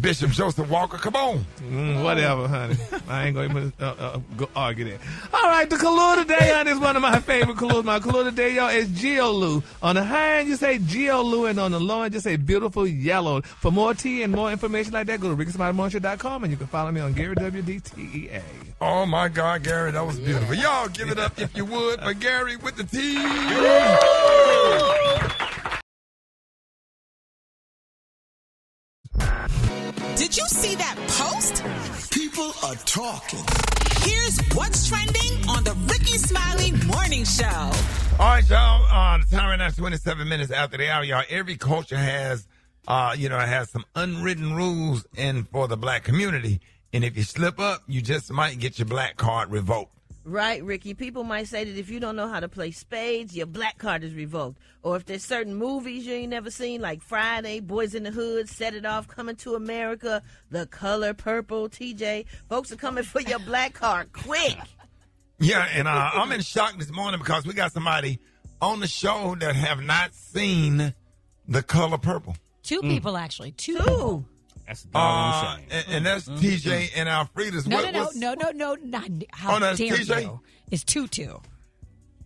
Bishop Joseph Walker, come on. Whatever, honey. I ain't going to go argue that. All right, the color today, honey, is one of my favorite colors. My color today, y'all, is Geolou. On the high end, you say Geolou, and on the low end, just say beautiful yellow. For more tea and more information like that, go to RickySmileyMorningShow.com, and you can follow me on Gary WDTEA. Oh, my God, Gary, that was beautiful. Y'all give it up, if you would, for Gary with the T. Did you see that post? People are talking. Here's what's trending on the Rickey Smiley Morning Show. All right, y'all. The time right now is 27 minutes after the hour, y'all. Every culture has, has some unwritten rules for the black community. And if you slip up, you just might get your black card revoked. Right, Ricky. People might say that if you don't know how to play spades, your black card is revoked. Or if there's certain movies you ain't never seen, like Friday, Boys in the Hood, Set It Off, Coming to America, The Color Purple, TJ, folks are coming for your black card quick. Yeah, and I'm in shock this morning because we got somebody on the show that have not seen The Color Purple. Two people, actually. Two people. That's a doggone shame. And that's TJ and Alfreda's. No, not how that's dare TJ? you. It's Tutu.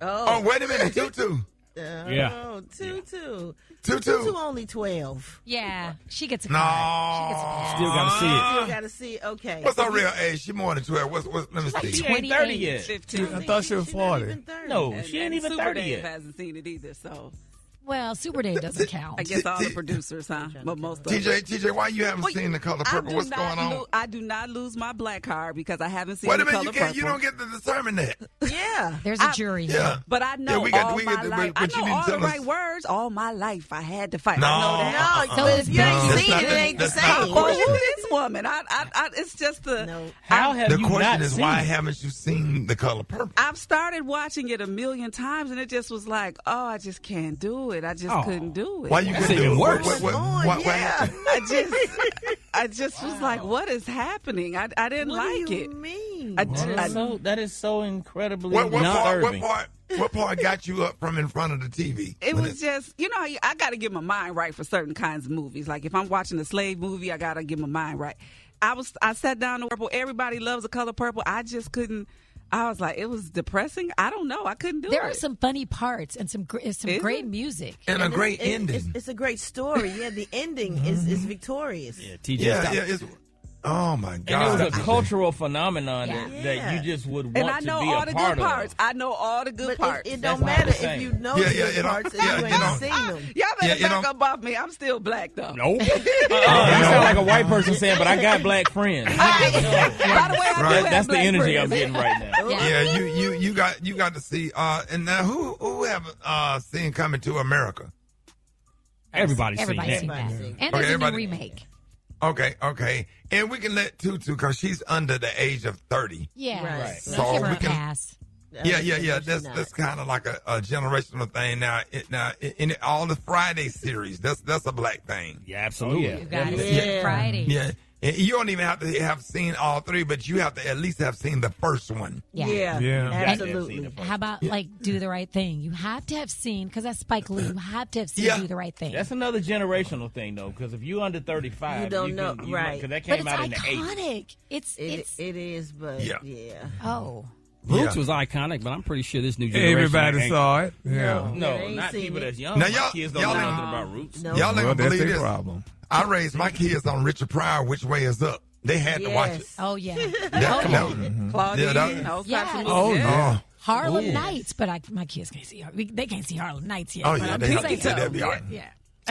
Oh, wait a minute, Tutu. Yeah. Tutu. Tutu only 12. Yeah, she gets a No. card. She gets a card. Still got to see it. Still got to see it. Okay. What's her real age? She more than 12. Let me see. She ain't 30 yet. 15. I thought she was 40. No, she ain't even 30 Dave yet. hasn't seen it either, so Well, Super Dave doesn't count. I guess all the producers, huh? But most of TJ, why you haven't seen The Color Purple? What's going on? I do not lose my black card because I haven't seen Wait The a minute, Color you Purple. you don't get to determine that. Yeah. There's a jury here. Yeah. But I know we got all we my get life. but I you know need all to the tell right us. words. All my life, I had to fight. No. I know that. No, but if you ain't seen it, it ain't the same. Well, who this woman? It's just the. How have The you question not is, seen why it? haven't you seen The Color Purple? I've started watching it a million times, and it just was like, oh, I just can't do it. I just couldn't do it. Why you That's couldn't do even it? worse. What happened? I just was like, what is happening? I didn't What like do you it. mean? That is so incredibly What not part? Irving. What part got you up from in front of the TV? It was just, I got to get my mind right for certain kinds of movies. Like if I'm watching a slave movie, I got to get my mind right. I sat down to Purple. Everybody loves The Color Purple. I just couldn't. I was like, it was depressing. I don't know. I couldn't do it. There are some funny parts and some great music. And a great ending. It's a great story. Yeah, the ending is victorious. Yeah, TJ. Yeah, oh my And God. it was a cultural phenomenon that you just would want And I to know be all a the part good of. parts. I know all the good parts. It That's don't not matter the same. if you know the good parts and you ain't seen them. Y'all better Yeah, back up off me. I'm still black, though. Nope. You sound like a white person saying, but I got black friends. By the way, I That's the energy I'm getting right now. Yeah, you got to see. And now who have seen Coming to America? Everybody's seen Everybody's that. seen that. And there's a new remake. Okay. And we can let Tutu, because she's under the age of 30. Yeah. Right. So Give her we a can. pass. Yeah. That's kind of like a generational thing now. In all the Friday series, that's a black thing. Yeah, absolutely. You got to Yeah. see Friday. Yeah. And you don't even have to have seen all three, but you have to at least have seen the first one. Yeah. Absolutely. How about like Do the Right Thing? You have to have seen, because that's Spike Lee. You have to have seen Do the Right Thing. That's another generational thing, though, because if you're under 35, You don't know, right? Because that But came it's out in the 80s. iconic. It is, but yeah. Oh. Roots was iconic, but I'm pretty sure this new generation Everybody saw it. Yeah. No, not people that's young. Now, My y'all- kids don't y'all know ain't- nothing about Roots. Y'all ain't Well, gonna that's believe their this. problem. I raised my kids on Richard Pryor, Which Way Is Up. They had to watch it. Oh, yeah. Claudine, all Yeah. types of Oh, movies. yeah. Harlem Ooh. Nights, but my kids can't see. They can't see Harlem Nights yet. Oh, but yeah, I'm they just have to saying. say they'll be all right. Yeah.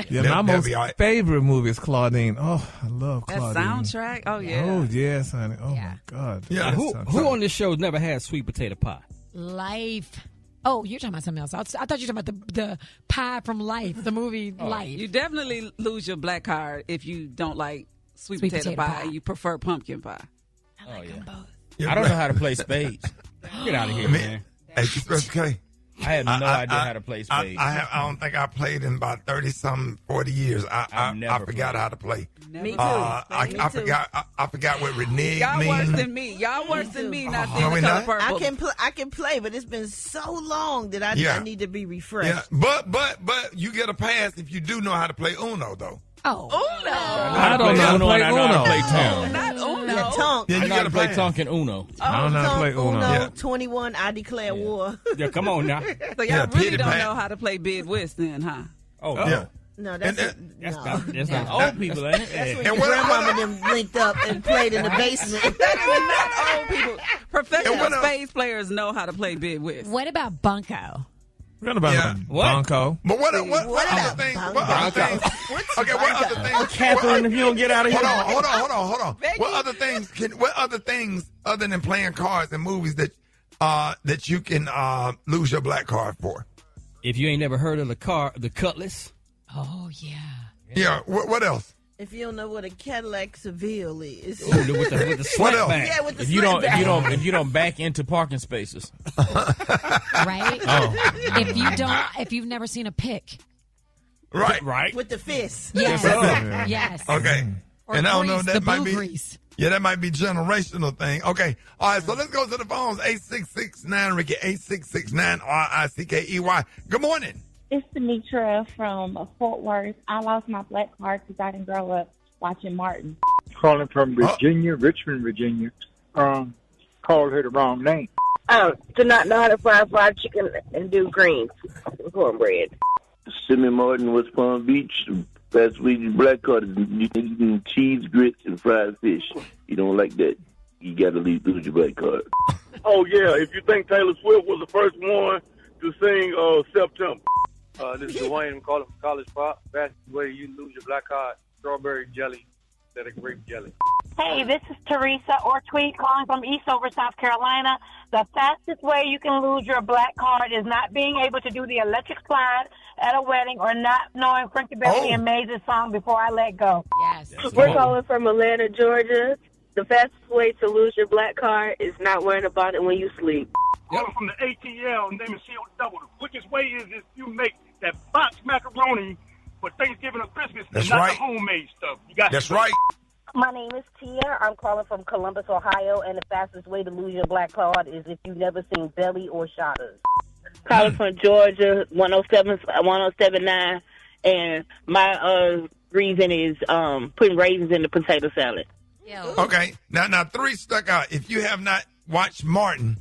Yeah, They'll my most be all right. favorite movie is Claudine. Oh, I love That Claudine. soundtrack. Oh yeah. Oh, yes, honey. Oh, my God. Yeah. That Who soundtrack. on this show has never had sweet potato pie? Life. Oh, you're talking about something else. I thought you were talking about the pie from Life, the movie Life. You definitely lose your black card if you don't like sweet Sweet potato potato pie. pie. You prefer pumpkin pie. I like them both. I don't know how to play spades. Get out of here, man. Hey, Special K. I have no idea how to play spades. I don't think I played in about 40 years. I forgot how to play. Me too. I forgot what renege Y'all means. worse than me. Y'all worse than me. Not seeing No, we the color not. purple. I can play, but it's been so long that I need to be refreshed. Yeah, but you get a pass if you do know how to play Uno, though. Oh. Uno. I don't know how to play I know how to Uno. play Tonk. Not Uno. Yeah, Tonk. Yeah, I you know how got to play Tonk and Uno. I don't know how to play Uno. Yeah. 21, I declare war. Yeah, come on now. So y'all Yeah, really pity don't pat. know how to play bid whist then, huh? Oh, Yeah. No, that's That's not old people, ain't it? That's when And your what- grandmama them linked up and played in the basement. Not old people. Professional And what spades players know how to play bid whist. What about Bunko? What about Yeah. Bunko? But what What other things? What other things? Okay, what other things? Catherine, if you don't get out of here. Hold on. What other things other than playing cards and movies that you can lose your black card for? If you ain't never heard of the Cutlass. Oh, yeah. Yeah. What else? If you don't know what a Cadillac Seville is. With the What else? slapback. Yeah, with the If you don't back into parking spaces. Right? Oh. If you've never seen a pick. Right. With the fist. Yes. Yeah. Yes. Okay. Or and I don't know, grease, that the might blue be. grease. Yeah, that might be generational thing. Okay. All right, so let's go to the phones. 8669 Ricky, 8669 RICKEY. Good morning. It's Demetra from Fort Worth. I lost my black card because I didn't grow up watching Martin. Calling from Virginia, Richmond, Virginia. Called her the wrong name. To not know how to fry fried chicken and do greens and cornbread. Simi Martin, West Palm Beach. Fast food black card is eating cheese, grits, and fried fish. You don't like that, you got to lose your black card. Oh, yeah. If you think Taylor Swift was the first one to sing September. This is Dwayne. I'm calling from College Park. Best way you lose your black card, strawberry jelly instead of grape jelly. Hey, this is Teresa Ortweet calling from Eastover, South Carolina. The fastest way you can lose your black card is not being able to do the electric slide at a wedding or not knowing Frankie Beverly and Maze's song Before I Let Go. Yes. We're calling from Atlanta, Georgia. The fastest way to lose your black card is not worrying about it when you sleep. Calling from the ATL, name is COW. The quickest way is if you make that box macaroni for Thanksgiving or Christmas That's and not right. the homemade stuff. You got That's right. My name is Tia. I'm calling from Columbus, Ohio, and the fastest way to lose your black card is if you've never seen Belly or Shotters. Calling from Georgia, 107.9, and my reason is putting raisins in the potato salad. Okay. Now, three stuck out. If you have not watched Martin,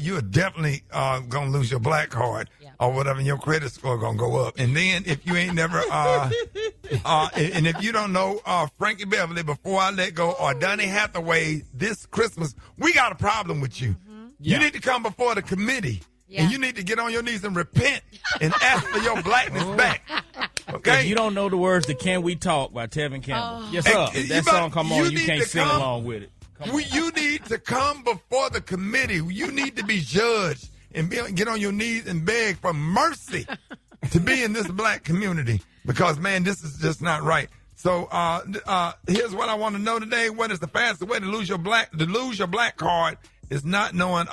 you are definitely going to lose your black card or whatever, and your credit score going to go up. And then if you ain't never, and if you don't know Frankie Beverly, Before I Let Go, or Donny Hathaway, this Christmas, we got a problem with you. You need to come before the committee. And you need to get on your knees and repent and ask for your blackness back. Okay? If you don't know the words to Can We Talk by Tevin Campbell. Yes, sir. If that song come on, you can't sing along with it. You need to come before the committee. You need to be judged and get on your knees and beg for mercy to be in this black community because, man, this is just not right. So here's what I want to know today. What is the fastest way to lose your black card? Is not knowing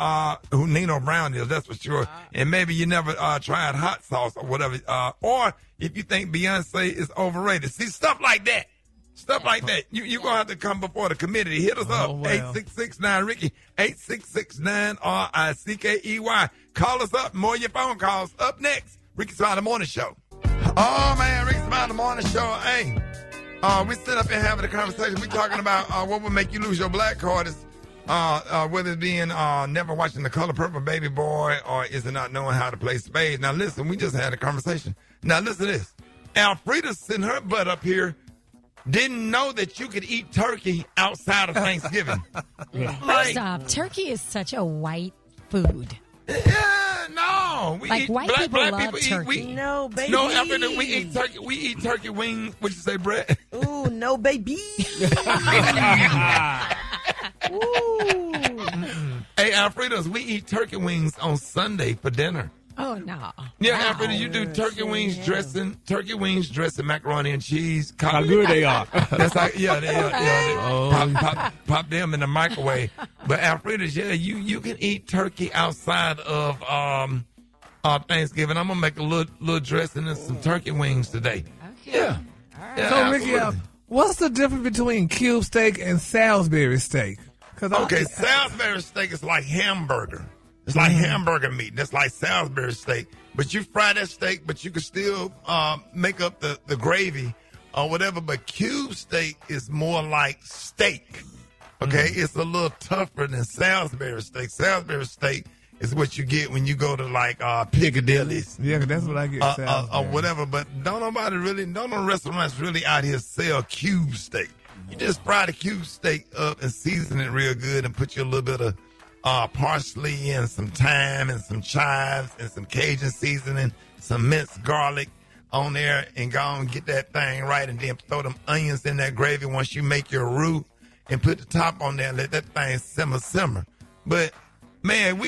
who Nino Brown is, that's for sure. And maybe you never tried hot sauce or whatever. Or if you think Beyonce is overrated. See, stuff like that. Stuff like that. You're going to have to come before the committee. Hit us up. 866-9-RICKEY. 866-9-RICKEY. Call us up. More of your phone calls. Up next, Rickey Smiley Morning Show. Oh, man, Rickey Smiley Morning Show. Hey, we sit up here having a conversation. We talking about what would make you lose your black card is whether it being never watching The Color Purple Baby Boy or is it not knowing how to play spades. Now, listen, we just had a conversation. Now, listen to this. Alfreda sent her butt up here. Didn't know that you could eat turkey outside of Thanksgiving. First off, turkey is such a white food. Yeah, no. We eat, white people love turkey. No, baby. No, Alfreda, we eat turkey. We eat turkey wings. What you say, Brat? Ooh, no, baby. Hey, Alfreda's, we eat turkey wings on Sunday for dinner. Oh, no. Yeah, Alfreda, you do turkey wings dressing, macaroni and cheese. How good they are. That's like, they are. Pop them in the microwave. But Alfreda's, you can eat turkey outside of Thanksgiving. I'm going to make a little dressing and some turkey wings today. Okay. Yeah. All right. So, Rickey, what's the difference between cube steak and Salisbury steak? Salisbury steak is like hamburger. It's like hamburger meat. That's like Salisbury steak. But you fry that steak, but you can still make up the gravy or whatever. But cube steak is more like steak. Okay? It's a little tougher than Salisbury steak. Salisbury steak is what you get when you go to like Piccadilly's. Yeah, that's what I get. Or whatever. But no restaurants really out here sell cube steak. You just fry the cube steak up and season it real good and put you a little bit of parsley and some thyme and some chives and some Cajun seasoning, some minced garlic on there, and go and get that thing right, and then throw them onions in that gravy once you make your roux and put the top on there and let that thing simmer. But man,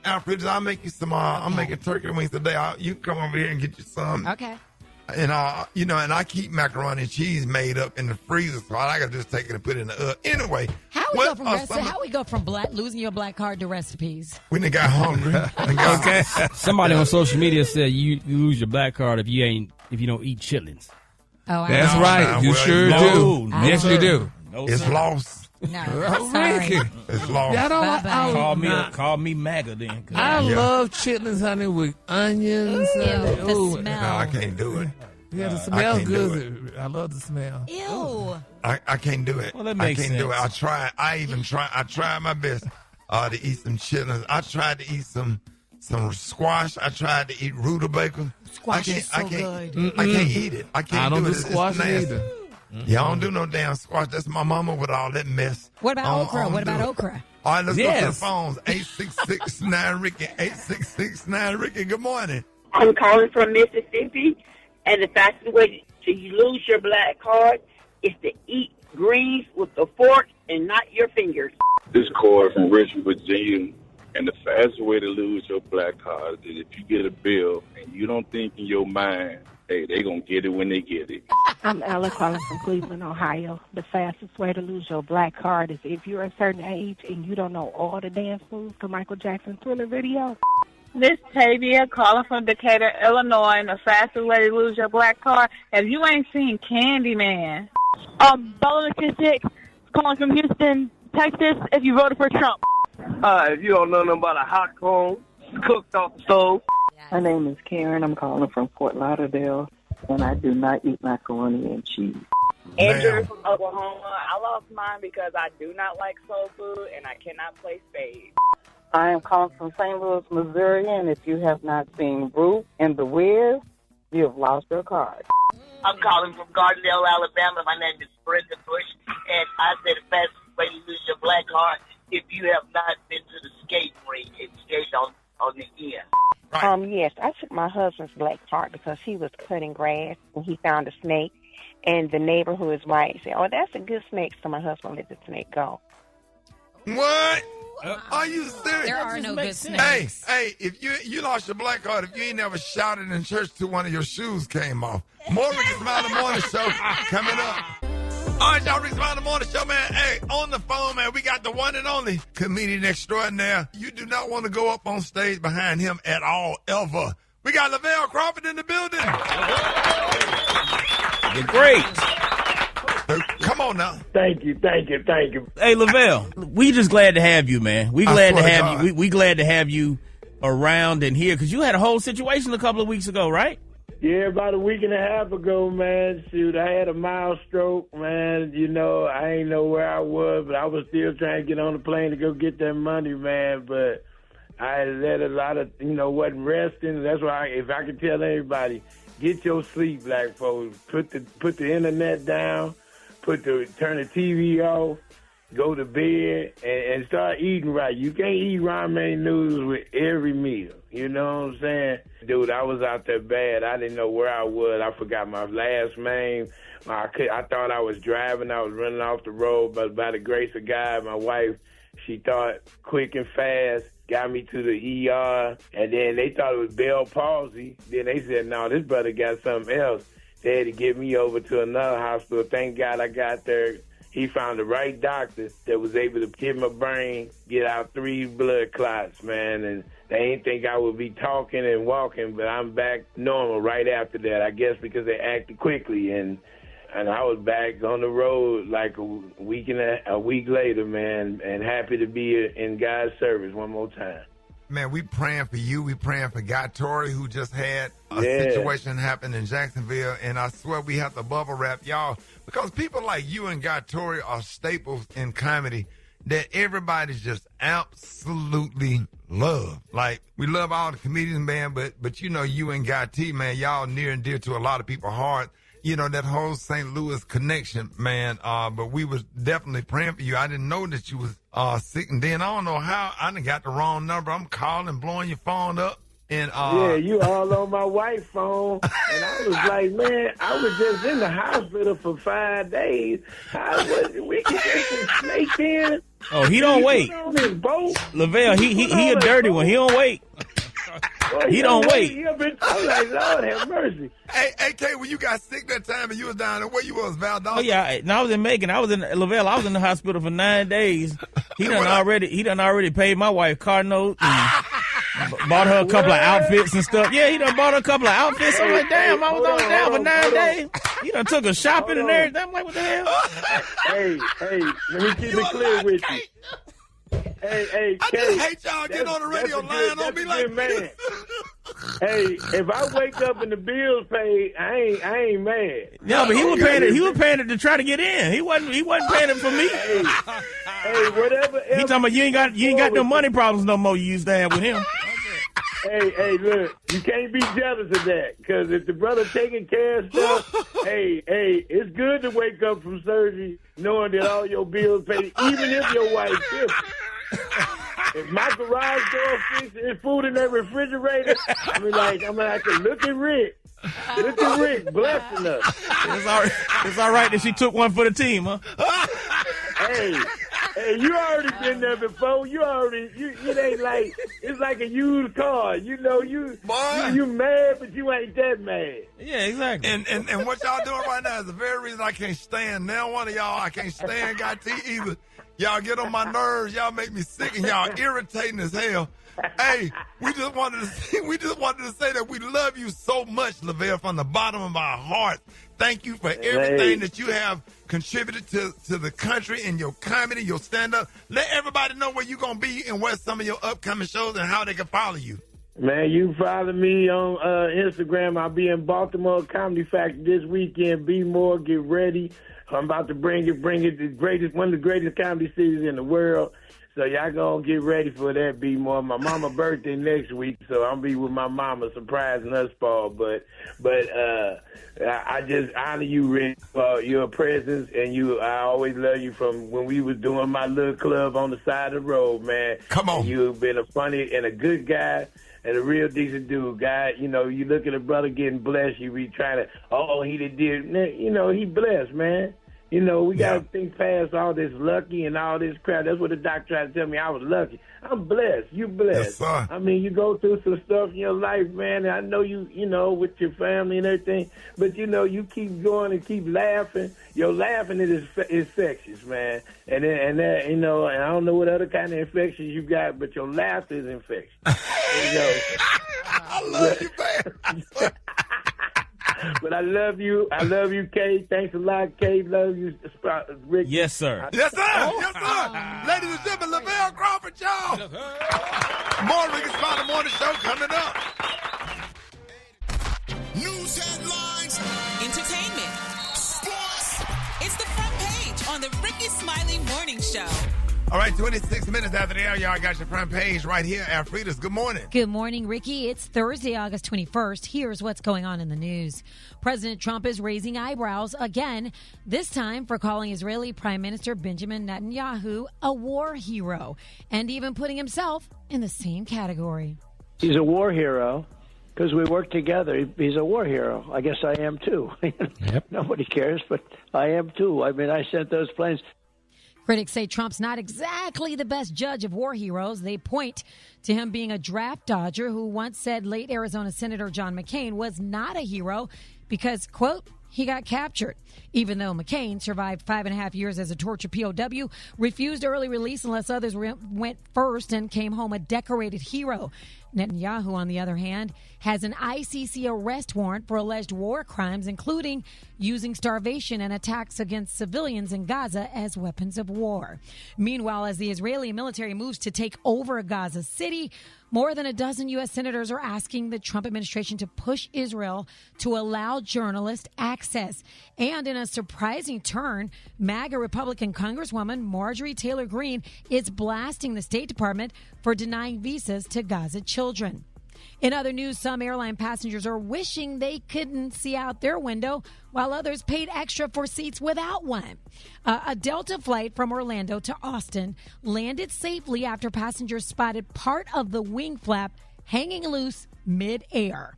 Alfred, I'll make you some. I'm making turkey wings today. You come over here and get you some. Okay. And and I keep macaroni and cheese made up in the freezer, so I gotta just take it and put it in the oven. Anyway, how we go from losing your black card to recipes? We done got hungry. Okay. Somebody on social media said you lose your black card if you don't eat chitlins. Oh, that's right. You sure do. Yes, you do. No, it's lost. No, sorry. It's lost. Call me MAGA then. I love chitlins, honey, with onions. The smell. No, I can't do it. Yeah, the smell good. I love the smell. Ew. I can't do it. Well, that makes sense. Do it. I tried my best to eat some chitlins. I tried to eat some squash. I tried to eat rutabaga. Squash is so good. I can't eat it. I don't do squash either. Yeah, I don't do no damn squash. That's my mama with all that mess. What about okra? Okra? All right, let's go to the phones. 866-9-RICKEY. 866-9-RICKEY. Good morning. I'm calling from Mississippi, and the fastest way to lose your black card is to eat greens with a fork and not your fingers. This is Corey from Richmond, Virginia, and the fastest way to lose your black card is if you get a bill and you don't think in your mind, hey, they gonna get it when they get it. I'm Ella calling from Cleveland, Ohio. The fastest way to lose your black card is if you're a certain age and you don't know all the dance moves to Michael Jackson's Thriller video. This Tavia calling from Decatur, Illinois, and the fastest way to lose your black card if you ain't seen Candyman. Bella McKissick calling from Houston, Texas, if you voted for Trump. If you don't know nothing about a hot cone cooked off the stove. My name is Karen. I'm calling from Fort Lauderdale, and I do not eat macaroni and cheese. Andrew from Oklahoma. I lost mine because I do not like soul food, and I cannot play spades. I am calling from St. Louis, Missouri, and if you have not seen Ruth and the Wiz, you have lost your card. I'm calling from Gardendale, Alabama. My name is Brenda Bush, and I said the fastest way to lose your black card if you have not been to the skate rink and skate on the end. Yes, I took my husband's black card because he was cutting grass and he found a snake, and the neighbor who is white said, "Oh, that's a good snake," so my husband let the snake go. What? Are you serious? There are no good snakes. Hey, if you lost your black card, if you ain't never shouted in church till one of your shoes came off. More Rickey Smiley Morning Show coming up. All right, y'all, Rickey Smiley Morning Show, man. Hey, on the phone, man, we got the one and only comedian extraordinaire. You do not want to go up on stage behind him at all, ever. We got Lavell Crawford in the building. You're great. on now. Thank you. Hey, Lavell, we just glad to have you, man. We glad to have you. We glad to have you around and here because you had a whole situation a couple of weeks ago, right? Yeah, about a week and a half ago, man. Shoot, I had a mild stroke, man. You know, I ain't know where I was, but I was still trying to get on the plane to go get that money, man. But I had let a lot of, wasn't resting. That's why if I could tell anybody, get your sleep, black folks. Put the internet down. Turn the TV off. Go to bed and start eating right. You can't eat ramen noodles with every meal. You know what I'm saying? Dude, I was out there bad. I didn't know where I was. I forgot my last name. I thought I was driving. I was running off the road, but by the grace of God, my wife, she thought quick and fast, got me to the ER, and then they thought it was Bell palsy. Then they said, no, this brother got something else. They had to get me over to another hospital. Thank God I got there. He found the right doctor that was able to hit my brain, get out 3 blood clots, man. And they didn't think I would be talking and walking, but I'm back normal right after that. I guess because they acted quickly, and I was back on the road like a week later, man, and happy to be in God's service one more time. Man, we praying for you. We praying for Guy Torrey, who just had a situation happen in Jacksonville. And I swear we have to bubble wrap y'all because people like you and Guy Torrey are staples in comedy that everybody just absolutely love. Like, we love all the comedians, man, but you and Guy T, man, y'all near and dear to a lot of people's heart. That whole St. Louis connection, man. But we was definitely praying for you. I didn't know that you was sick. And then I don't know how I done got the wrong number. I'm calling, blowing your phone up. And yeah, you all on my wife's phone. And I was like, man, I was just in the hospital for 5 days. We can get some snake in. Oh, he don't wait. Lavell, he a dirty one. He don't wait. Well, he don't wait. I'm like, Lord have mercy. Hey, AK, when you got sick that time and you was down there, where you was, Val? Oh yeah, I was in Macon. Lavell. I was in the hospital for 9 days. He done already paid my wife car note and bought her a couple of outfits and stuff. Yeah, he done bought her a couple of outfits. I'm like, damn, I was only down for 9 days. He done took her shopping and everything. I'm like, what the hell? Hey, let me keep it clear with you. Hey, I just hate y'all get on the radio lying on me like man. Hey, if I wake up and the bills paid, I ain't mad. No, but he was paying it to try to get in. He wasn't paying it for me. Hey, whatever. He talking about you ain't got no money problems no more you used to have with him. Hey, look, you can't be jealous of that, because if the brother taking care of stuff, hey, it's good to wake up from surgery knowing that all your bills paid, even if your wife tips. If my garage door fixed, there's food in that refrigerator, I'm gonna have to look at Rick. Look at Rick blessing us. It's all right that she took one for the team, huh? Hey, you already been there before. It ain't like, it's like a used car. You mad, but you ain't that mad. Yeah, exactly. And what y'all doing right now is the very reason I can't stand now one of y'all. I can't stand Guy T either. Y'all get on my nerves. Y'all make me sick, and y'all irritating as hell. Hey, we just wanted to say that we love you so much, Lavell, from the bottom of our heart. Thank you for everything that you have contributed to the country in your comedy, your stand-up. Let everybody know where you're going to be and where some of your upcoming shows and how they can follow you. Man, you follow me on Instagram. I'll be in Baltimore Comedy Factory this weekend. Be more, get ready. I'm about to bring it one of the greatest comedy cities in the world. So y'all gonna get ready for that, B more. My mama's birthday next week, so I'm be with my mama surprising us, Paul. But I just honor you, Rick, for your presence, and I always love you from when we was doing my little club on the side of the road, man. Come on. And you've been a funny and a good guy and a real decent dude, guy. You look at a brother getting blessed, you be trying to, he did, he blessed, man. We got to think past all this lucky and all this crap. That's what the doctor tried to tell me. I was lucky. I'm blessed. You blessed. Yes, sir. I mean, you go through some stuff in your life, man, and I know you with your family and everything, but, you keep going and keep laughing. Your laughing is infectious, man. And that, and I don't know what other kind of infections you got, but your laughter is infectious. I love you, man. But I love you. I love you, Kay. Thanks a lot, Kay. Love you, Rick. Yes, sir. Yes, sir. Yes, sir. Ladies and gentlemen, Lavell Crawford, y'all. More Rickey Smiley Morning Show coming up. News headlines, Entertainment. Sports. It's the front page on the Rickey Smiley Morning Show. All right, 26 minutes after the hour, y'all got your front page right here. Alfreda's, good morning. Good morning, Ricky. It's Thursday, August 21st. Here's what's going on in the news. President Trump is raising eyebrows again, this time for calling Israeli Prime Minister Benjamin Netanyahu a war hero, and even putting himself in the same category. He's a war hero because we work together. He's a war hero. I guess I am too. Yep. Nobody cares, but I am too. I mean, I sent those planes. Critics say Trump's not exactly the best judge of war heroes. They point to him being a draft dodger who once said late Arizona Senator John McCain was not a hero because, quote, he got captured. Even though McCain survived 5.5 years as a tortured POW, refused early release unless others went first, and came home a decorated hero. Netanyahu, on the other hand, has an ICC arrest warrant for alleged war crimes, including using starvation and attacks against civilians in Gaza as weapons of war. Meanwhile, as the Israeli military moves to take over Gaza City, more than a dozen U.S. senators are asking the Trump administration to push Israel to allow journalists access. And in a surprising turn, MAGA Republican Congresswoman Marjorie Taylor Greene is blasting the State Department for denying visas to Gaza children. In other news, some airline passengers are wishing they couldn't see out their window, while others paid extra for seats without one. A Delta flight from Orlando to Austin landed safely after passengers spotted part of the wing flap hanging loose mid-air.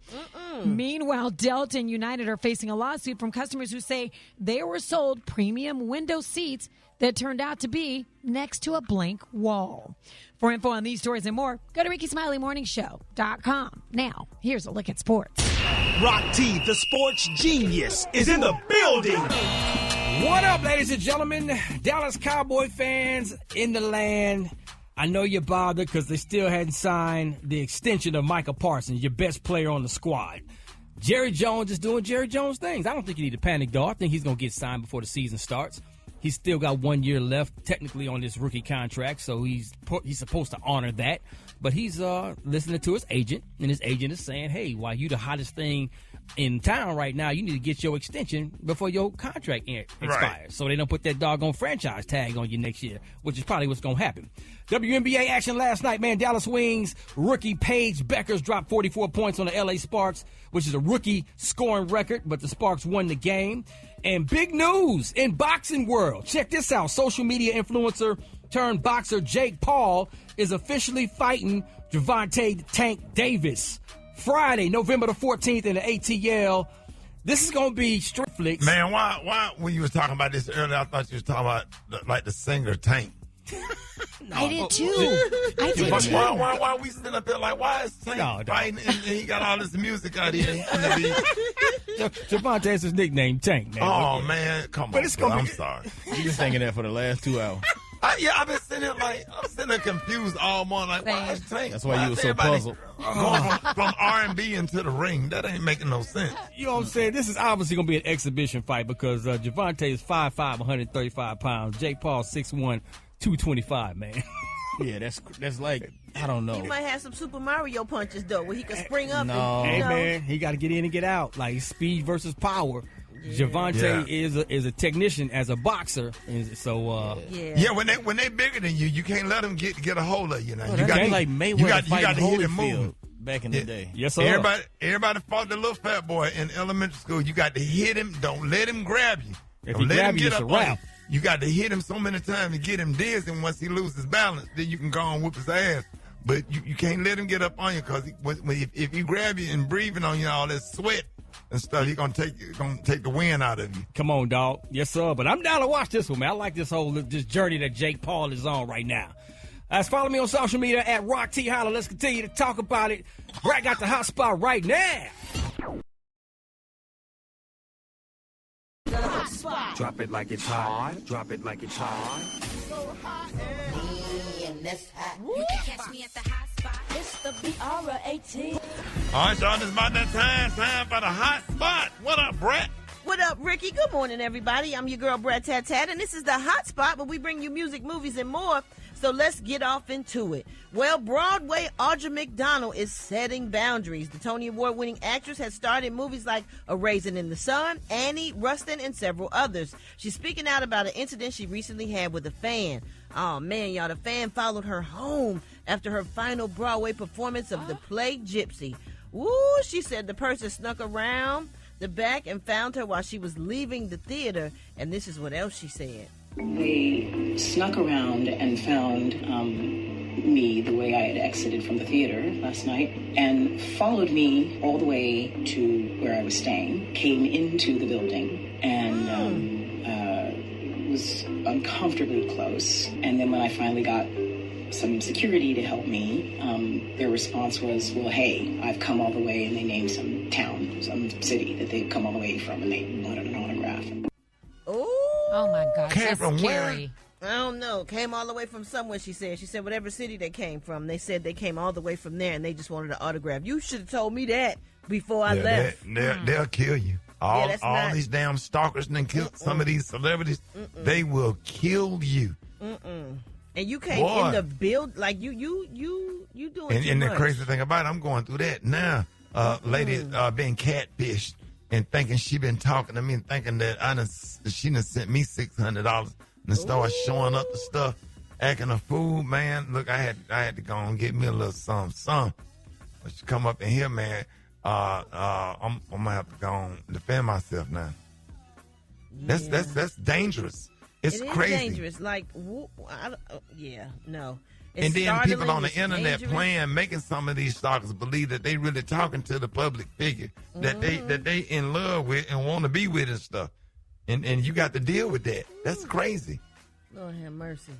Meanwhile, Delta and United are facing a lawsuit from customers who say they were sold premium window seats that turned out to be next to a blank wall. For info on these stories and more, go to RickySmileyMorningShow.com. Now, here's a look at sports. Rock T, the sports genius, is in the building. What up, ladies and gentlemen? Dallas Cowboy fans in the land. I know you're bothered because they still hadn't signed the extension of Micah Parsons, your best player on the squad. Jerry Jones is doing Jerry Jones things. I don't think you need to panic, though. I think he's going to get signed before the season starts. He's still got 1 year left, technically, on this rookie contract, so he's supposed to honor that. But he's listening to his agent, and his agent is saying, hey, while you the hottest thing in town right now, you need to get your extension before your contract expires. Right. So they don't put that doggone franchise tag on you next year, which is probably what's going to happen. WNBA action last night, man. Dallas Wings rookie Paige Beckers dropped 44 points on the LA Sparks, which is a rookie scoring record, but the Sparks won the game. And big news in boxing world. Check this out. Social media influencer turned boxer Jake Paul is officially fighting Gervonta Tank Davis Friday, November the 14th in the ATL. This is going to be Street Flicks. Man, why when you was talking about this earlier, I thought you was talking about the singer Tank. No, I did too. I did too. Why we sitting up there like, why is Tank fighting and he got all this music out here? Gervonta's his nickname, Tank, man. Oh, man. Come on, bro. I'm sorry. You been thinking that for the last 2 hours. I've been sitting there confused all morning. Like, why is Tank? That's why you were so puzzled. Going from R&B into the ring. That ain't making no sense. You know what I'm saying? This is obviously going to be an exhibition fight because Gervonta is 5'5", 135 pounds. Jake Paul, 6'1", 225, man. Yeah, that's like, I don't know. He might have some Super Mario punches, though, where he can spring up. No. And, man, he got to get in and get out. Like, speed versus power. Yeah. Gervonta is a technician as a boxer, and so when they bigger than you can't let them get a hold of you. Now you got like Mayweather fighting Holyfield back in the day. Yes, sir. Everybody fought the little fat boy in elementary school. You got to hit him. Don't let him grab you. If he grab you, it's a wrap. You got to hit him so many times to get him dizzy, and once he loses balance, then you can go and whoop his ass. But you can't let him get up on you because if he grab you and breathing on you, all that sweat and stuff, he's gonna take the wind out of you. Come on, dog. Yes, sir. But I'm down to watch this one, man. I like this journey that Jake Paul is on right now. Follow me on social media at Rock T Holla. Let's continue to talk about it. Brat got the hot spot right now. Drop it like it's hot. Drop it like it's hot. in this hot. You can catch me at the hot spot. It's the BR18. All right, y'all, it's about that time. Time for the hot spot. What up, Brat? What up, Ricky? Good morning, everybody. I'm your girl, Brat Tat Tat, and this is the hot spot where we bring you music, movies, and more. So let's get off into it. Well, Broadway Audra McDonald is setting boundaries. The Tony Award-winning actress has starred in movies like A Raisin in the Sun, Annie, Rustin, and several others. She's speaking out about an incident she recently had with a fan. Oh, man, y'all, the fan followed her home after her final Broadway performance of the play Gypsy. Woo, she said the person snuck around the back and found her while she was leaving the theater. And this is what else she said. They snuck around and found me the way I had exited from the theater last night and followed me all the way to where I was staying, came into the building, and was uncomfortably close. And then when I finally got some security to help me, their response was, well, hey, I've come all the way, and they named some town, some city that they'd come all the way from, and they wanted an autograph. Oh my gosh, Came that's from scary. I don't know. Came all the way from somewhere, she said. She said whatever city they came from. They said they came all the way from there, and they just wanted an autograph. You should have told me that before I left. They'll kill you. All these damn stalkers and kill some of these celebrities. They will kill you. And you came in the build like you doing too And the much. crazy thing about it, I'm going through that now. Lady being catfished and thinking she been talking to me and thinking that she done sent me $600 and started showing up the stuff, acting a fool, man. Look, I had to go and get me a little something. But she come up in here, man. I'm gonna have to go and defend myself now. Yeah. That's dangerous. It's crazy. It is dangerous. Like, no. It's and then people on the it's internet dangerous. making some of these stalkers believe that they really talking to the public figure that they in love with and want to be with and stuff. And you got to deal with that. That's crazy. Lord have mercy.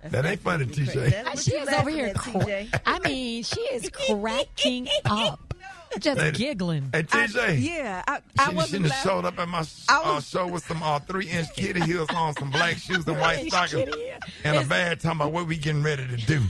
That ain't funny, TJ. She is over here. I mean, she is cracking up. Just giggling. Hey, TJ. I She wasn't have showed up at my show with some 3-inch kitty heels on, some black shoes and white stockings, and a bag talking about what we getting ready to do.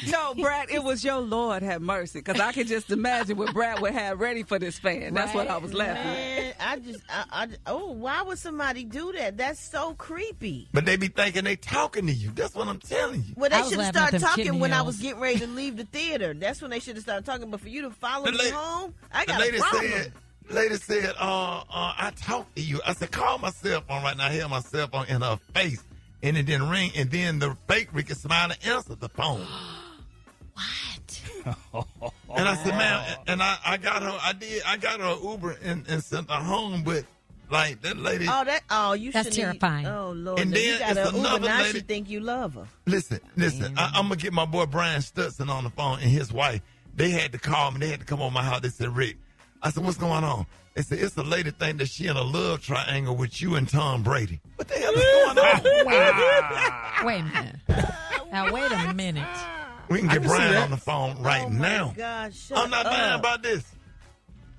No, Brat, it was your Lord have mercy, because I could just imagine what Brat would have ready for this fan. That's what I was laughing at. Why would somebody do that? That's so creepy. But they be thinking they talking to you. That's what I'm telling you. Well, they should have started talking when I was getting ready to leave the theater. That's when they should have started talking. But for you to follow me home, I got a problem. Lady said, I talked to you. I said, call my cell phone right now. I hear my cell phone in her face. And it didn't ring. And then the fake Rickey Smiley answered the phone. What? And I said, man, and I got her. I got her an Uber and sent her home. But like that lady. That's terrifying. Oh Lord. And then then you got it's an Uber. another Now lady. she think you love her. Listen. I'm gonna get my boy Brian Stutson on the phone and his wife. They had to call me. They had to come over my house. They said, Rick. I said, what's going on? They said, it's a lady thing that she in a love triangle with you and Tom Brady. What the hell is going on? Wait a minute. Now, wait a minute. We can get Brian on the phone right now. Gosh, I'm not lying about this.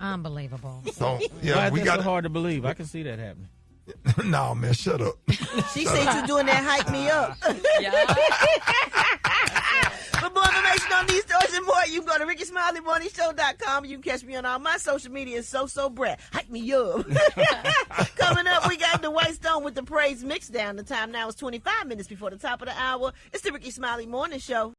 Unbelievable. So, Why we is that got so hard to believe? I can see that happening. No, man, shut up. She said you doing that hype me up. For more information on these stories and more, you can go to RickySmileyMorningShow.com. You can catch me on all my social media. So Brat. Hype me up. Coming up, we got the White Stone with the Praise Mix Down. The time now is 25 minutes before the top of the hour. It's the Rickey Smiley Morning Show.